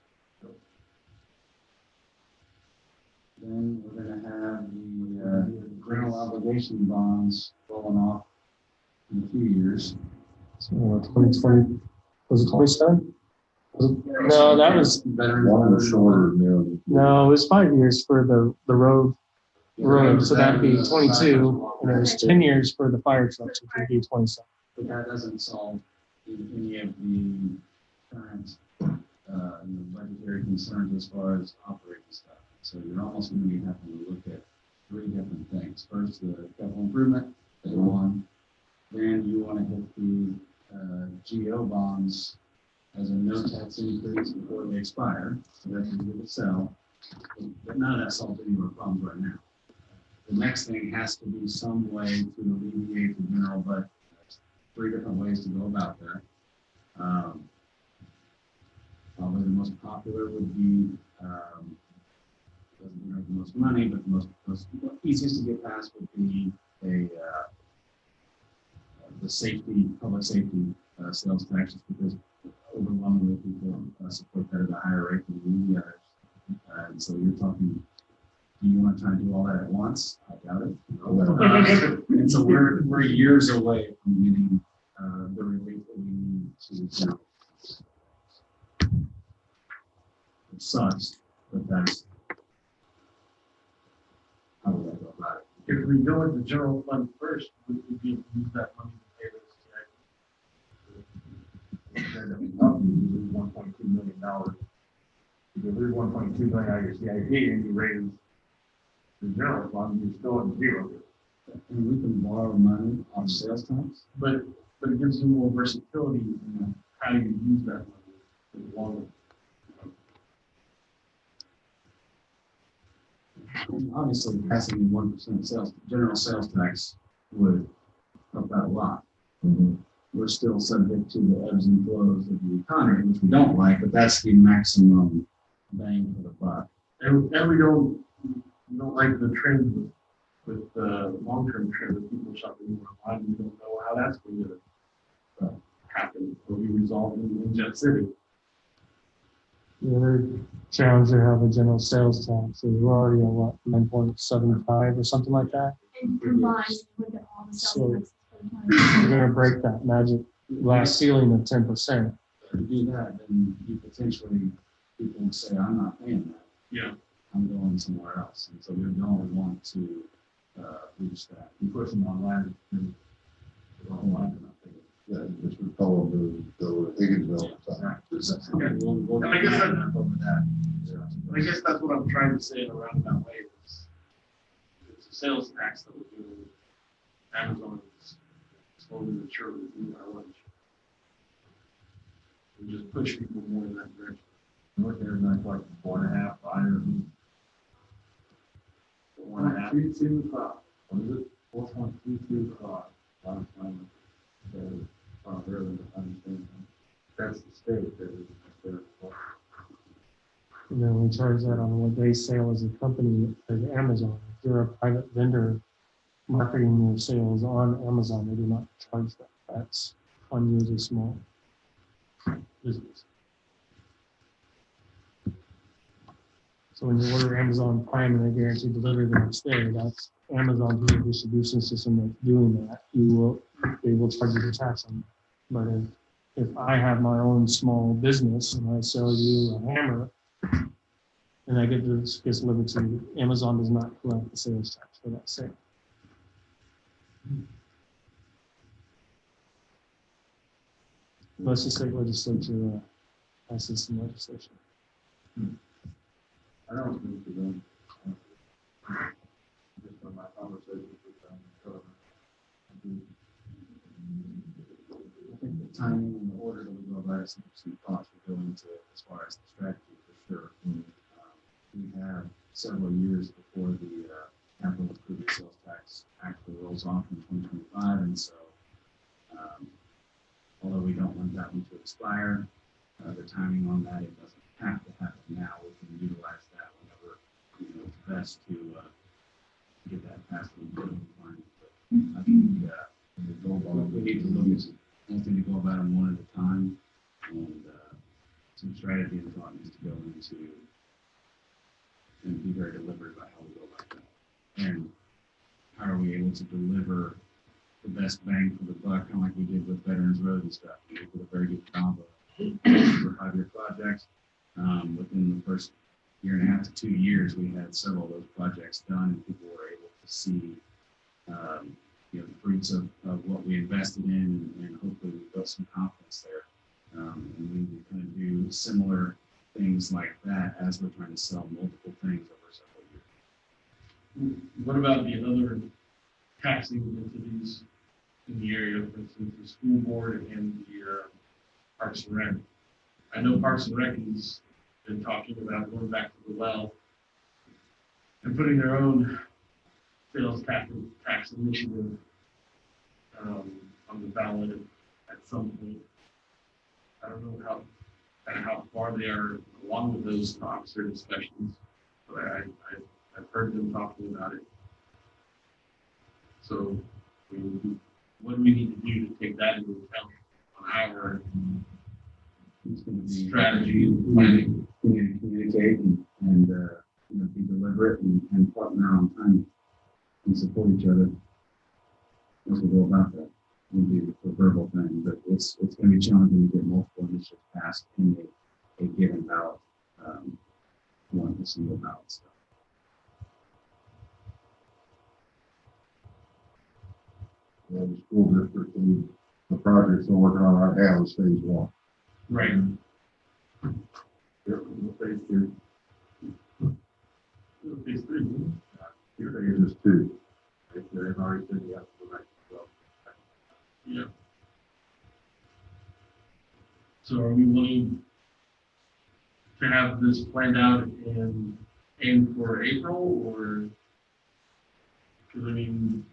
Then we're gonna have the general obligation bonds rolling off in a few years. So 2020, was it 27? No, that was Longer, shorter, no, it was 5 years for the road. So that'd be 22, and it was 10 years for the fire trucks, which would be 27. But that doesn't solve any of the current budgetary concerns as far as operating stuff. So you're almost going to be having to look at 3 different things. First, the capital improvement is one. Then GO bonds as a no tax increase before they expire, so that's easy to sell. But none of that solves any of our problems right now. The next thing has to be some way to alleviate the general, but there's 3 different ways to go about that. Probably the most popular would be, doesn't make the most money, but the most easiest to get past would be the safety, public safety sales taxes, because overwhelmingly people support that at a higher rate than the others. And so you're talking, do you want to try and do all that at once? I doubt it. No. And so we're years away from getting the relief that we need to do. It sucks, but that's how we go about it. If we go with the general fund first, would we be able to use that money to pay those CIP? You lose $1.2 million. If you lose 1.2 million out of your CIP and you raise the general fund, you're still at zero. And we can borrow money on sales tax. But it gives you more versatility in how you use that money in the long run. And obviously, passing 1% sales, general sales tax would help out a lot. We're still subject to the ebbs and flows of the economy, which we don't like, but that's the maximum bang for the buck. And we don't like the trend with the long-term trend of people shopping more online. We don't know how that's going to happen or be resolved in Jet City. The other challenge they have with general sales tax is we're already at what, 9.75 or something like that. And combined with all the So sales tax. we're gonna break that magic glass ceiling of 10%. To do that, then you potentially, people would say, I'm not paying that. Yeah. I'm going somewhere else. And so we don't want to reach that. You push them online. Yeah, just follow the Higginsville. And I guess I guess that's what I'm trying to say in a roundabout way. It's a sales tax that we're doing. Amazon is slowly but surely doing our lunch. We just push people more in that direction. North there's like 4.5, 5, or 4.5. 4.32. What is it? 4.32. That's the state. And then we charge that on what they sell as a company, as Amazon. If you're a private vendor marketing your sales on Amazon, they do not charge that. That's on you as a small business. So when you order Amazon Prime and they guarantee delivery the next day, that's Amazon through the distribution system that's doing that. They will charge you the tax on that. But if I have my own small business and I sell you a hammer and I get this gets delivered to you, Amazon does not collect the sales tax for that sale. Unless the state legislature passes some legislation. I don't think to them. Just from my conversations with them. I think the timing and the order that we go about it, some thoughts will go into as far as the strategy for sure. We have several years before the capital improvement sales tax actually rolls off in 2025, and so although we don't want that one to expire, the timing on that, it doesn't have to happen now. We can utilize that whenever it's best to get that passed in the line. But I think we need to look at something to go about them one at a time, and some strategy and thought needs to go into and be very deliberate about how we go about that. And how are we able to deliver the best bang for the buck, kind of like we did with Veterans Road and stuff. We did a very good job of for 5-year projects. Within the first 1.5 to 2 years, we had several of those projects done, and people were able to see the fruits of what we invested in, and hopefully we built some confidence there. And we kind of do similar things like that as we're trying to sell multiple things over several years. What about the other taxing entities in the area, for instance, the school board and the Parks and Rec. I know Parks and Rec has been talking about going back to the well and putting their own sales tax initiative on the ballot at some point. I don't know how far they are along with those talks or discussions, but I've heard them talking about it. So, what do we need to do to take that into account on our strategy and planning? We need to communicate and be deliberate and partner on time and support each other as we go about that. Would be the verbal thing, but it's going to be challenging to get multiple initiatives passed in a given ballot, one single ballot stuff. The school district and the projects they're working on right now is phase one. Right. Phase two. Phase three. Phase is two. They've already said yes for the next 12. Yeah. So are we willing to have this planned out and aim for April, or, because I mean,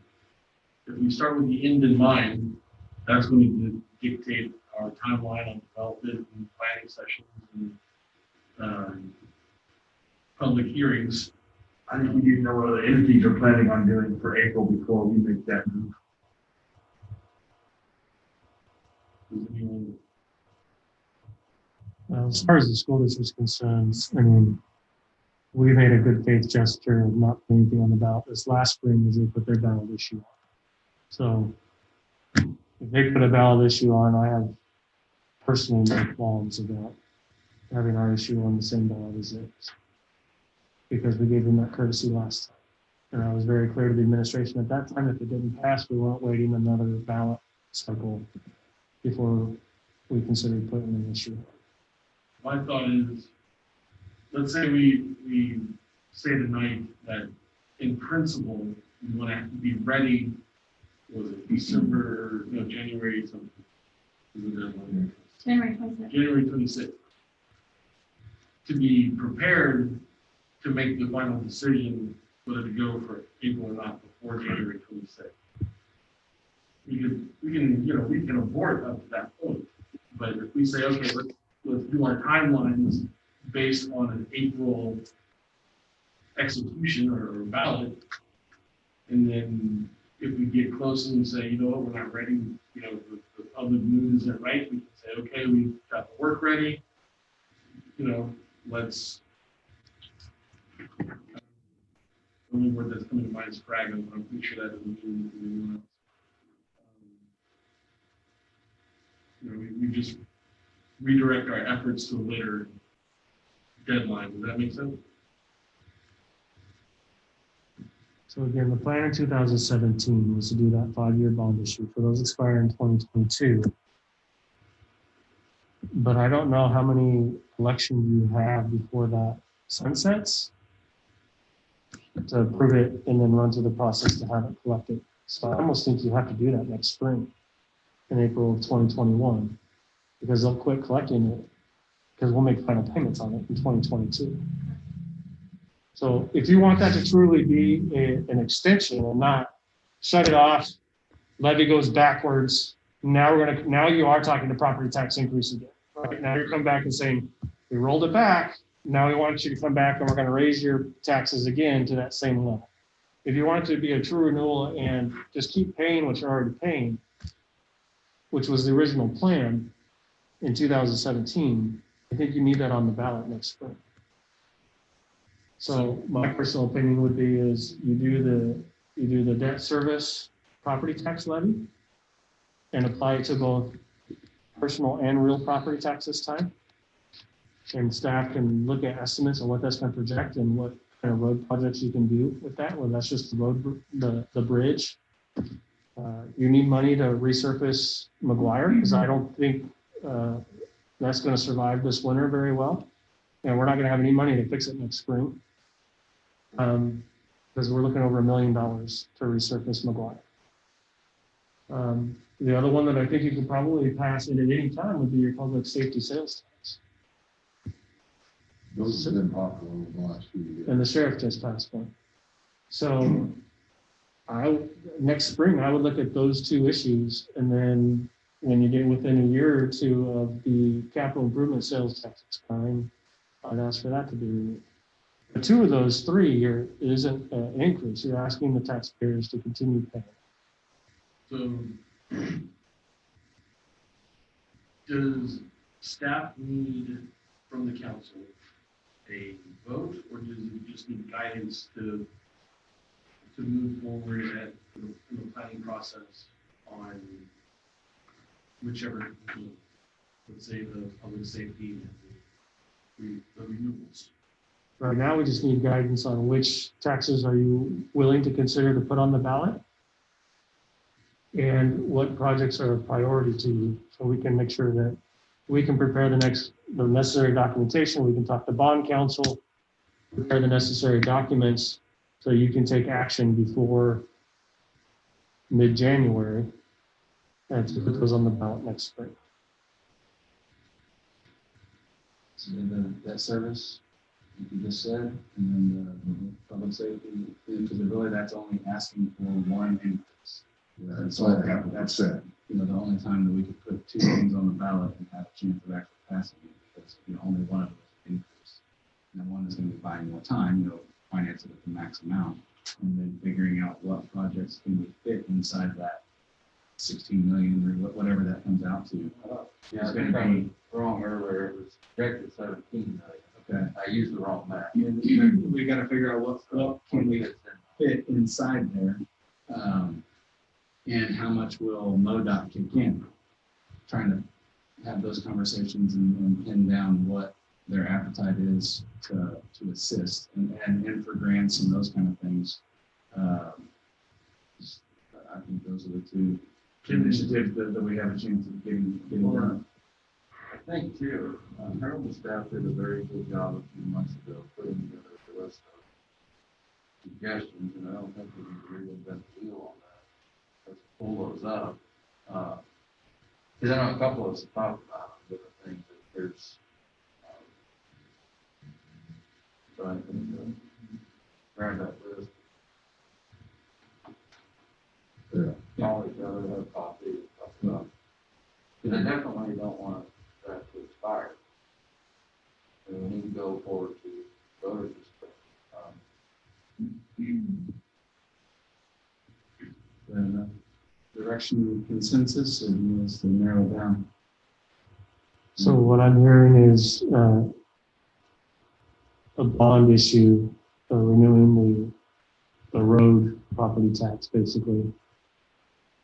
if we start with the end in mind, that's going to dictate our timeline on development and planning sessions and public hearings. I think we need to know what other entities are planning on doing for April before we make that move. Does anyone? As far as the school district is concerned, I mean, we made a good faith gesture of not putting anything on the ballot this last spring as they put their ballot issue on. So if they put a ballot issue on, I have personally no qualms about having our issue on the same ballot as theirs, because we gave them that courtesy last time. And I was very clear to the administration at that time, if it didn't pass, we weren't waiting another ballot cycle before we considered putting an issue on. My thought is, let's say we say tonight that in principle, we want to be ready, was it December, no, January something? January 26th. January 26th. To be prepared to make the final decision whether to go for April or not before January 26th. We can abort up to that point. But if we say, okay, let's do our timelines based on an April execution or ballot, and then if we get close and we say, you know what, we're not ready, the public mood isn't right, we can say, okay, we've got the work ready, let's, the only word that's coming to mind is fragment, but I'm pretty sure that doesn't mean anyone else. We just redirect our efforts to a later deadline. Does that make sense? So again, the plan in 2017 was to do that 5-year bond issue for those expiring in 2022. But I don't know how many elections you have before that sunsets to approve it and then run through the process to have it collected. So I almost think you have to do that next spring in April of 2021, because they'll quit collecting it because we'll make final payments on it in 2022. So if you want that to truly be an extension and not shut it off, levy goes backwards. Now you are talking to property tax increase again. Right now you're coming back and saying, we rolled it back. Now we want you to come back and we're going to raise your taxes again to that same level. If you want it to be a true renewal and just keep paying what you're already paying, which was the original plan in 2017, I think you need that on the ballot next spring. So my personal opinion would be is you do the debt service property tax levy and apply it to both personal and real property tax this time. And staff can look at estimates on what that's going to project and what kind of road projects you can do with that, whether that's just the road, the bridge. You need money to resurface McGuire, because I don't think that's going to survive this winter very well. And we're not going to have any money to fix it next spring, because we're looking over $1 million to resurface McGuire. The other one that I think you could probably pass in at any time would be your public safety sales tax. Those have been popular over the last few years. And the sheriff just passed one. So next spring, I would look at those two issues, and then when you get within a year or two of the capital improvement sales tax expiring, I'd ask for that to be renewed. But two of those three here isn't an increase. You're asking the taxpayers to continue paying. So does staff need from the council a vote, or does it just need guidance to move forward in the planning process on whichever, let's say, the public safety and the renewables? Right now, we just need guidance on which taxes are you willing to consider to put on the ballot, and what projects are a priority to you, so we can make sure that we can prepare the necessary documentation. We can talk to bond counsel, prepare the necessary documents, so you can take action before mid-January and to put those on the ballot next spring. So the debt service, like you just said, and then the public safety, because really that's only asking for one increase. Yeah, that's all I have to say. You know, the only time that we could put two things on the ballot and have a chance of actually passing it, because only one of them is an increase. And then one is going to be buying more time, finance it at the max amount, and then figuring out what projects can we fit inside that 16 million or whatever that comes out to. Yeah, It's I going think to I be was wrong earlier. It was projected 17 million. okay. I used the wrong math. We got to figure out what can we fit inside there, and how much will MoDOT kick in. Trying to have those conversations and pin down what their appetite is to assist and for grants and those kind of things. I think those are the two initiatives that we have a chance of getting done. I think too, Harold and staff did a very good job a few months ago putting together the list of suggestions, and I don't think we can reinvent the wheel on that. Let's pull those up. Because I know a couple of us have talked about different things that there's. So I think grab that list. Yeah. Call each other, have coffee, talk about. Because I definitely don't want that to expire. And we need to go forward to voters this spring. Direction consensus, or do you want us to narrow down? So what I'm hearing is a bond issue, renewing the road property tax, basically.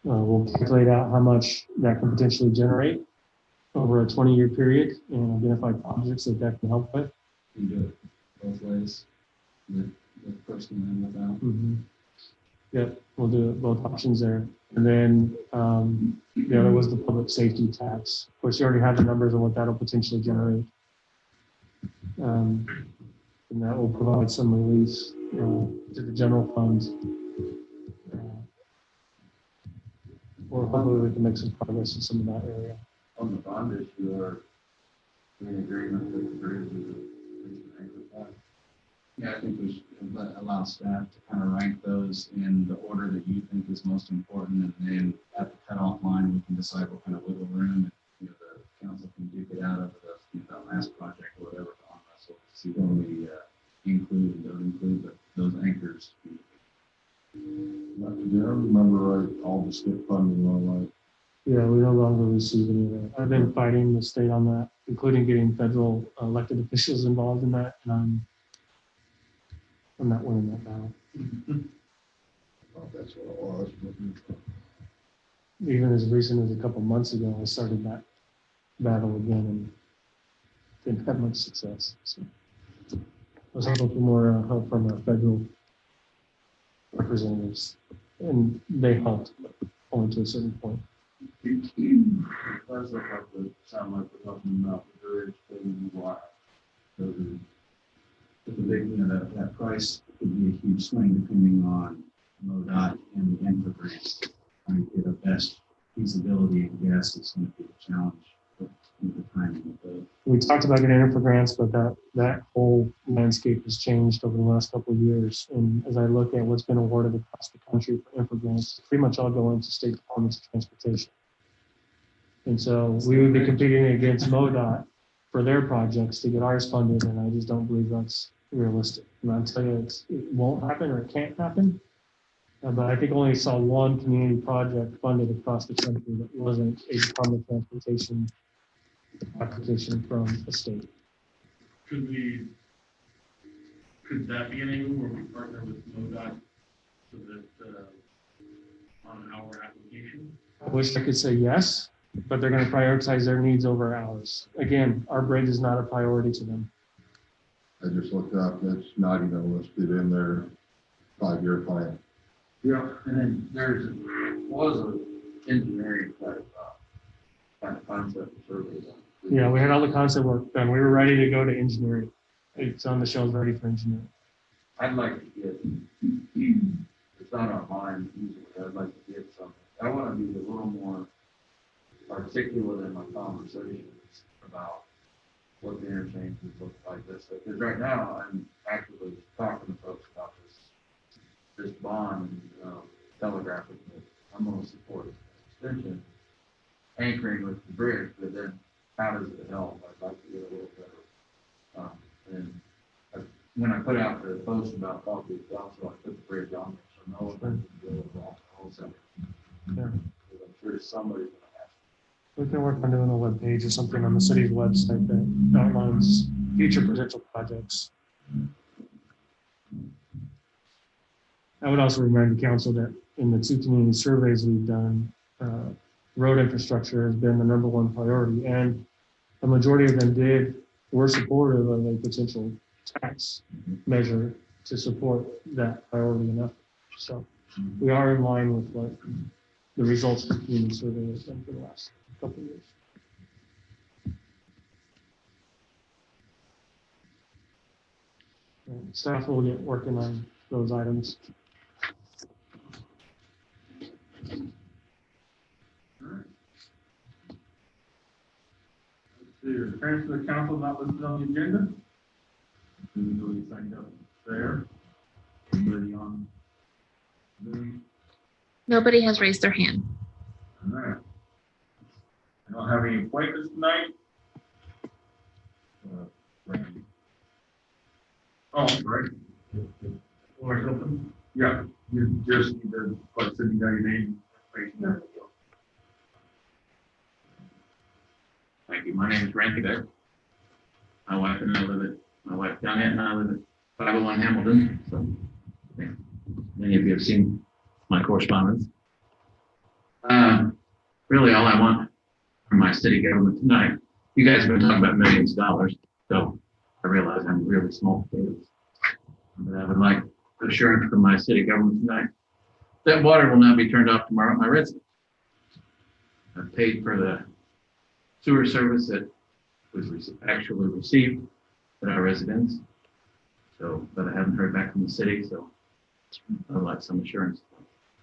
We'll calculate out how much that can potentially generate over a 20-year period and identify projects that can help with. You do it both ways, with personal and without. Mm-hmm. Yep, we'll do it, both options there. And then the other was the public safety tax. Of course, you already have the numbers on what that'll potentially generate. And that will provide some relief to the general fund. Or hopefully we can make some progress in some of that area. On the bond issue, are we in agreement with the bridge and the anchor point? Yeah, I think we should allow staff to kind of rank those in the order that you think is most important, and then at the cutoff line, we can decide what kind of wiggle room, and the council can duke it out of the last project or whatever on us. So see what we include and don't include, but those anchors. Did I remember right, all the STIP funding all right? Yeah, we no longer receive any of that. I've been fighting the state on that, including getting federal elected officials involved in that, and I'm not winning that battle. Oh, that's what it was. Even as recent as a couple months ago, I started that battle again and didn't have much success. So I was hoping for more help from our federal representatives, and they helped, but only to a certain point. It does look like sound like we're talking about the bridge being wide. But the big, that price could be a huge swing depending on MoDOT and the infra grants. Trying to get a best guess is going to be a challenge with the timing of the. We talked about getting in for grants, but that whole landscape has changed over the last couple of years. And as I look at what's been awarded across the country for infra grants, pretty much all go into state departments of transportation. And so we would be competing against MoDOT for their projects to get ours funded, and I just don't believe that's realistic. And I'll tell you, it won't happen or it can't happen. But I think I only saw one community project funded across the country that wasn't a Department of Transportation application from the state. Could that be an angle where we partner with MoDOT so that, on our application? I wish I could say yes, but they're going to prioritize their needs over ours. Again, our bridge is not a priority to them. I just looked up, that's not even listed in their 5-year plan. Yeah, and then was an engineering kind of concept survey. Yeah, we had all the concept work done. We were ready to go to engineering. It's on the shelves ready for engineering. I'd like to get, it's not on mine usually, I'd like to get something. I want to be a little more articulate in my conversations about what the interchanges look like this. Because right now, I'm actively talking to folks about this bond telegraphing that I'm going to support extension, anchoring with the bridge, but then how does it help? I'd like to get a little better. When I put out the post about coffee, also I put the bridge on there, so no one can go along the whole section. Yeah. I'm sure somebody's going to ask. We can work on doing a web page or something on the city's website that outlines future potential projects. I would also remind the council that in the 2 community surveys we've done, road infrastructure has been the #1 priority, and the majority of them were supportive of a potential tax measure to support that priority enough. So we are in line with what the results of the community survey has been for the last couple of years. And staff will get working on those items. The transfer of council not listed on the agenda. Nobody signed up there. Anybody on Zoom? Nobody has raised their hand. All right. I don't have any appointments tonight. Randy. Oh, right. Or something? Yeah, you just need to put send me down your name. There. Thank you. My name is Randy Beck. My wife and I live at, my wife Janet and I live at 501 Hamilton. So yeah, many of you have seen my correspondence. Really all I want from my city government tonight, you guys have been talking about millions of dollars. So I realize I'm really small potatoes. But I would like assurance from my city government tonight that water will not be turned off tomorrow at my residence. I've paid for the sewer service that was actually received at our residence. So, but I haven't heard back from the city, so I'd like some assurance.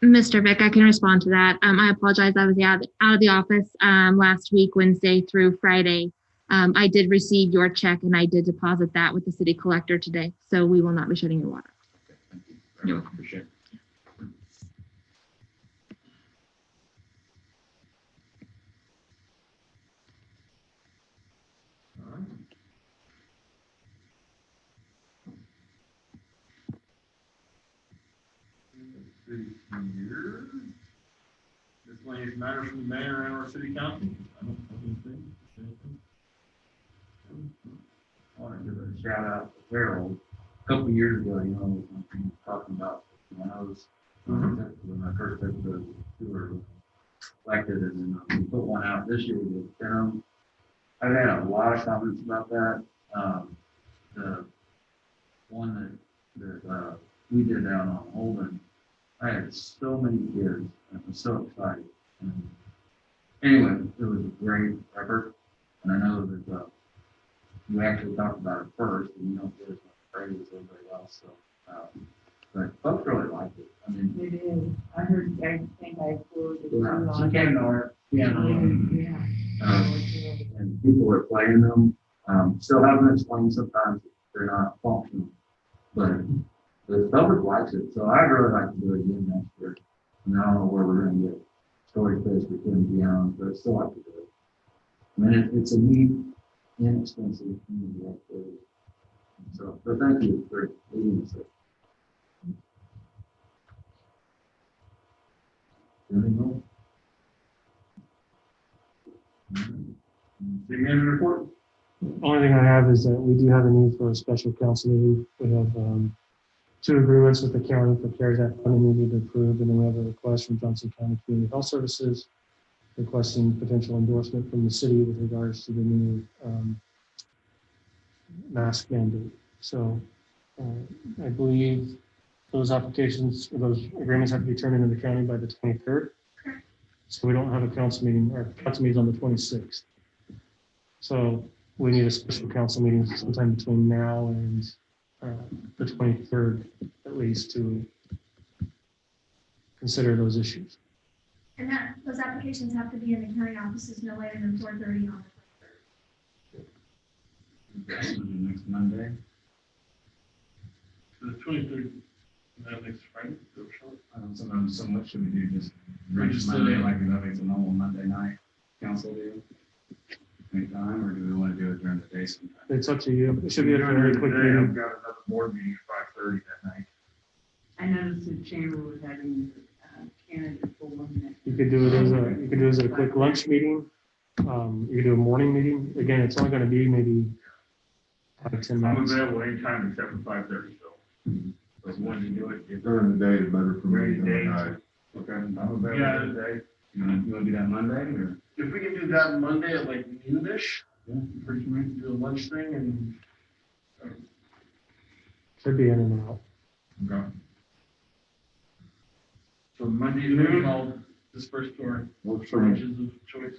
Mr. Vick, I can respond to that. I apologize. I was out of the office last week, Wednesday through Friday. I did receive your check and I did deposit that with the city collector today. So we will not be shutting your water. Okay, thank you. You're welcome. Appreciate it. All right. Let's see here. Miscellaneous matters from the mayor and our city council. I don't have anything. I want to give a shout out to Harold. A couple of years ago, you know, when we were talking about when I was, when I first took the tour elected, and then we put one out this year with them. I've had a lot of comments about that. The one that we did down on Holden, I had so many kids. I was so excited. And anyway, it was a great effort, and I know that you actually talked about it first, and you don't get as much praise as everybody else. So But folks really liked it. I mean, It is. I heard everything I quoted. Yeah, She came to our piano. Yeah. and people were playing them. Still haven't explained sometimes they're not functional, but the public likes it. So I'd really like to do it again next year. And I don't know where we're going to get story fish for pianos, but I still like to do it. I mean, it's a neat, inexpensive community activity. So, but thank you for leading us. Anything else? City manager report? Only thing I have is that we do have a need for a special council meeting. We have 2 agreements with the county for CARES Act funding we need to approve, and then we have a request from Johnson County Community Health Services requesting potential endorsement from the city with regards to the new mask mandate. So I believe those applications, or those agreements have to be turned into the county by the 23rd. So we don't have a council meeting. Our council meeting is on the 26th. So we need a special council meeting sometime between now and the 23rd, at least, to consider those issues. And those applications have to be in the county offices no later than 4:30 on the 23rd. Next Monday. The 23rd, that next Friday, go short. Sometimes so much should we do just Register Monday, it. like that makes a normal Monday night council deal? Anytime, or do we want to do it during the day sometime? It's up to you. It should be a very quick Today, meeting. I've got another board meeting at 5:30 that night. I noticed the chamber was having candidates for one. You could do it as a quick lunch meeting. You could do a morning meeting. Again, it's only going to be maybe 5-10 I'm minutes. available anytime except for 5:30, so. But when you do it, if During the day is better for me During the than day. at night. Okay. I'm available Yeah. today. You want to do that Monday or? If we can do that Monday at like noonish, Yeah. or can we do a lunch thing and Should be in and out. Okay. So Monday Monday noon, all dispersed to our Works for me. lunches of choice.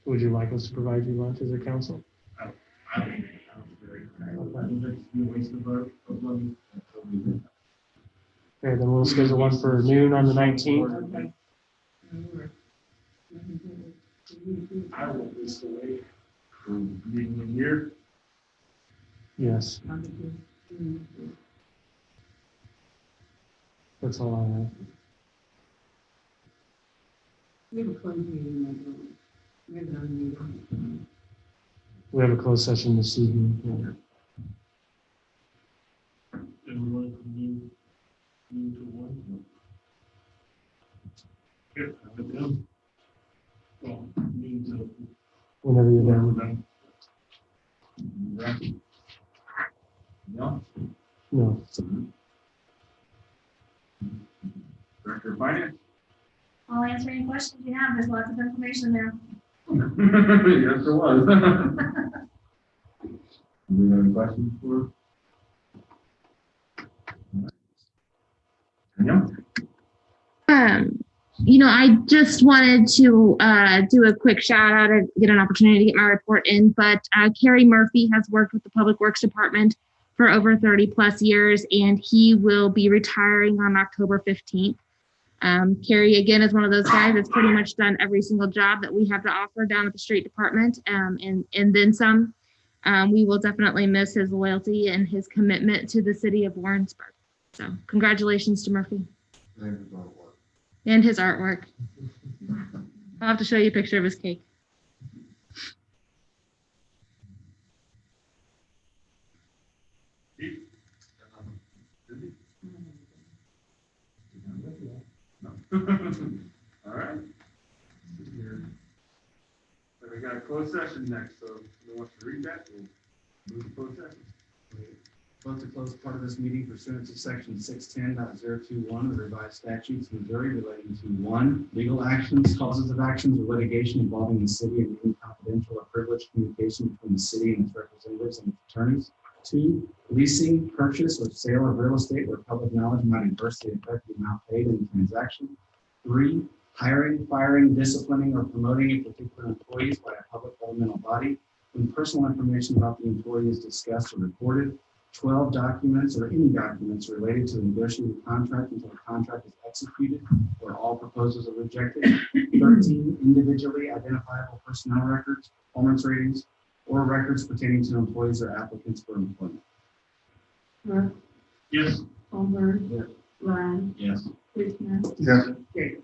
Would you like us to provide you lunch as a council? I don't think it sounds very, I don't think it's a waste of money. Okay, then we'll schedule one for noon on the 19th. Okay. I will this away for being in here. Yes, that's all I have. We have a closed meeting. We have another meeting. We have a closed session this evening. Everyone from noon to 1. Yep, but then, well, noon to. Whenever you're done. no, No. Director of Finance? I'll answer any questions you have. There's lots of information there. Yes, there was. Do we have any questions for? I just wanted to do a quick shout out and get an opportunity to get my report in, but Carrie Murphy has worked with the Public Works Department for over 30 plus years, and he will be retiring on October 15th. Carrie, again, is one of those guys that's pretty much done every single job that we have to offer down at the street department, and then some. We will definitely miss his loyalty and his commitment to the city of Warrensburg. So congratulations to Murphy. Thank you for that work. And his artwork. I'll have to show you a picture of his cake. All right. So we got a closed session next, so if you want to read that, we'll move to closed session. Vote to close part of this meeting pursuant to section 610.021 of the revised statutes of Missouri relating to 1, legal actions, causes of actions, or litigation involving the city and any confidential or privileged communication between the city and its representatives and its attorneys. 2, leasing, purchase, or sale of real estate where public knowledge might adversely affect the amount paid in the transaction. 3, hiring, firing, disciplining, or promoting a particular employee by a public governmental body when personal information about the employee is discussed or reported. 12 documents or any documents related to the negotiated contract until the contract is executed or all proposals are rejected. 13 individually identifiable personnel records, performance ratings, or records pertaining to employees or applicants for employment. Brooke, Yes. Holmberg. Yes. Ryan. Yes. Brickner. Yes. Gay.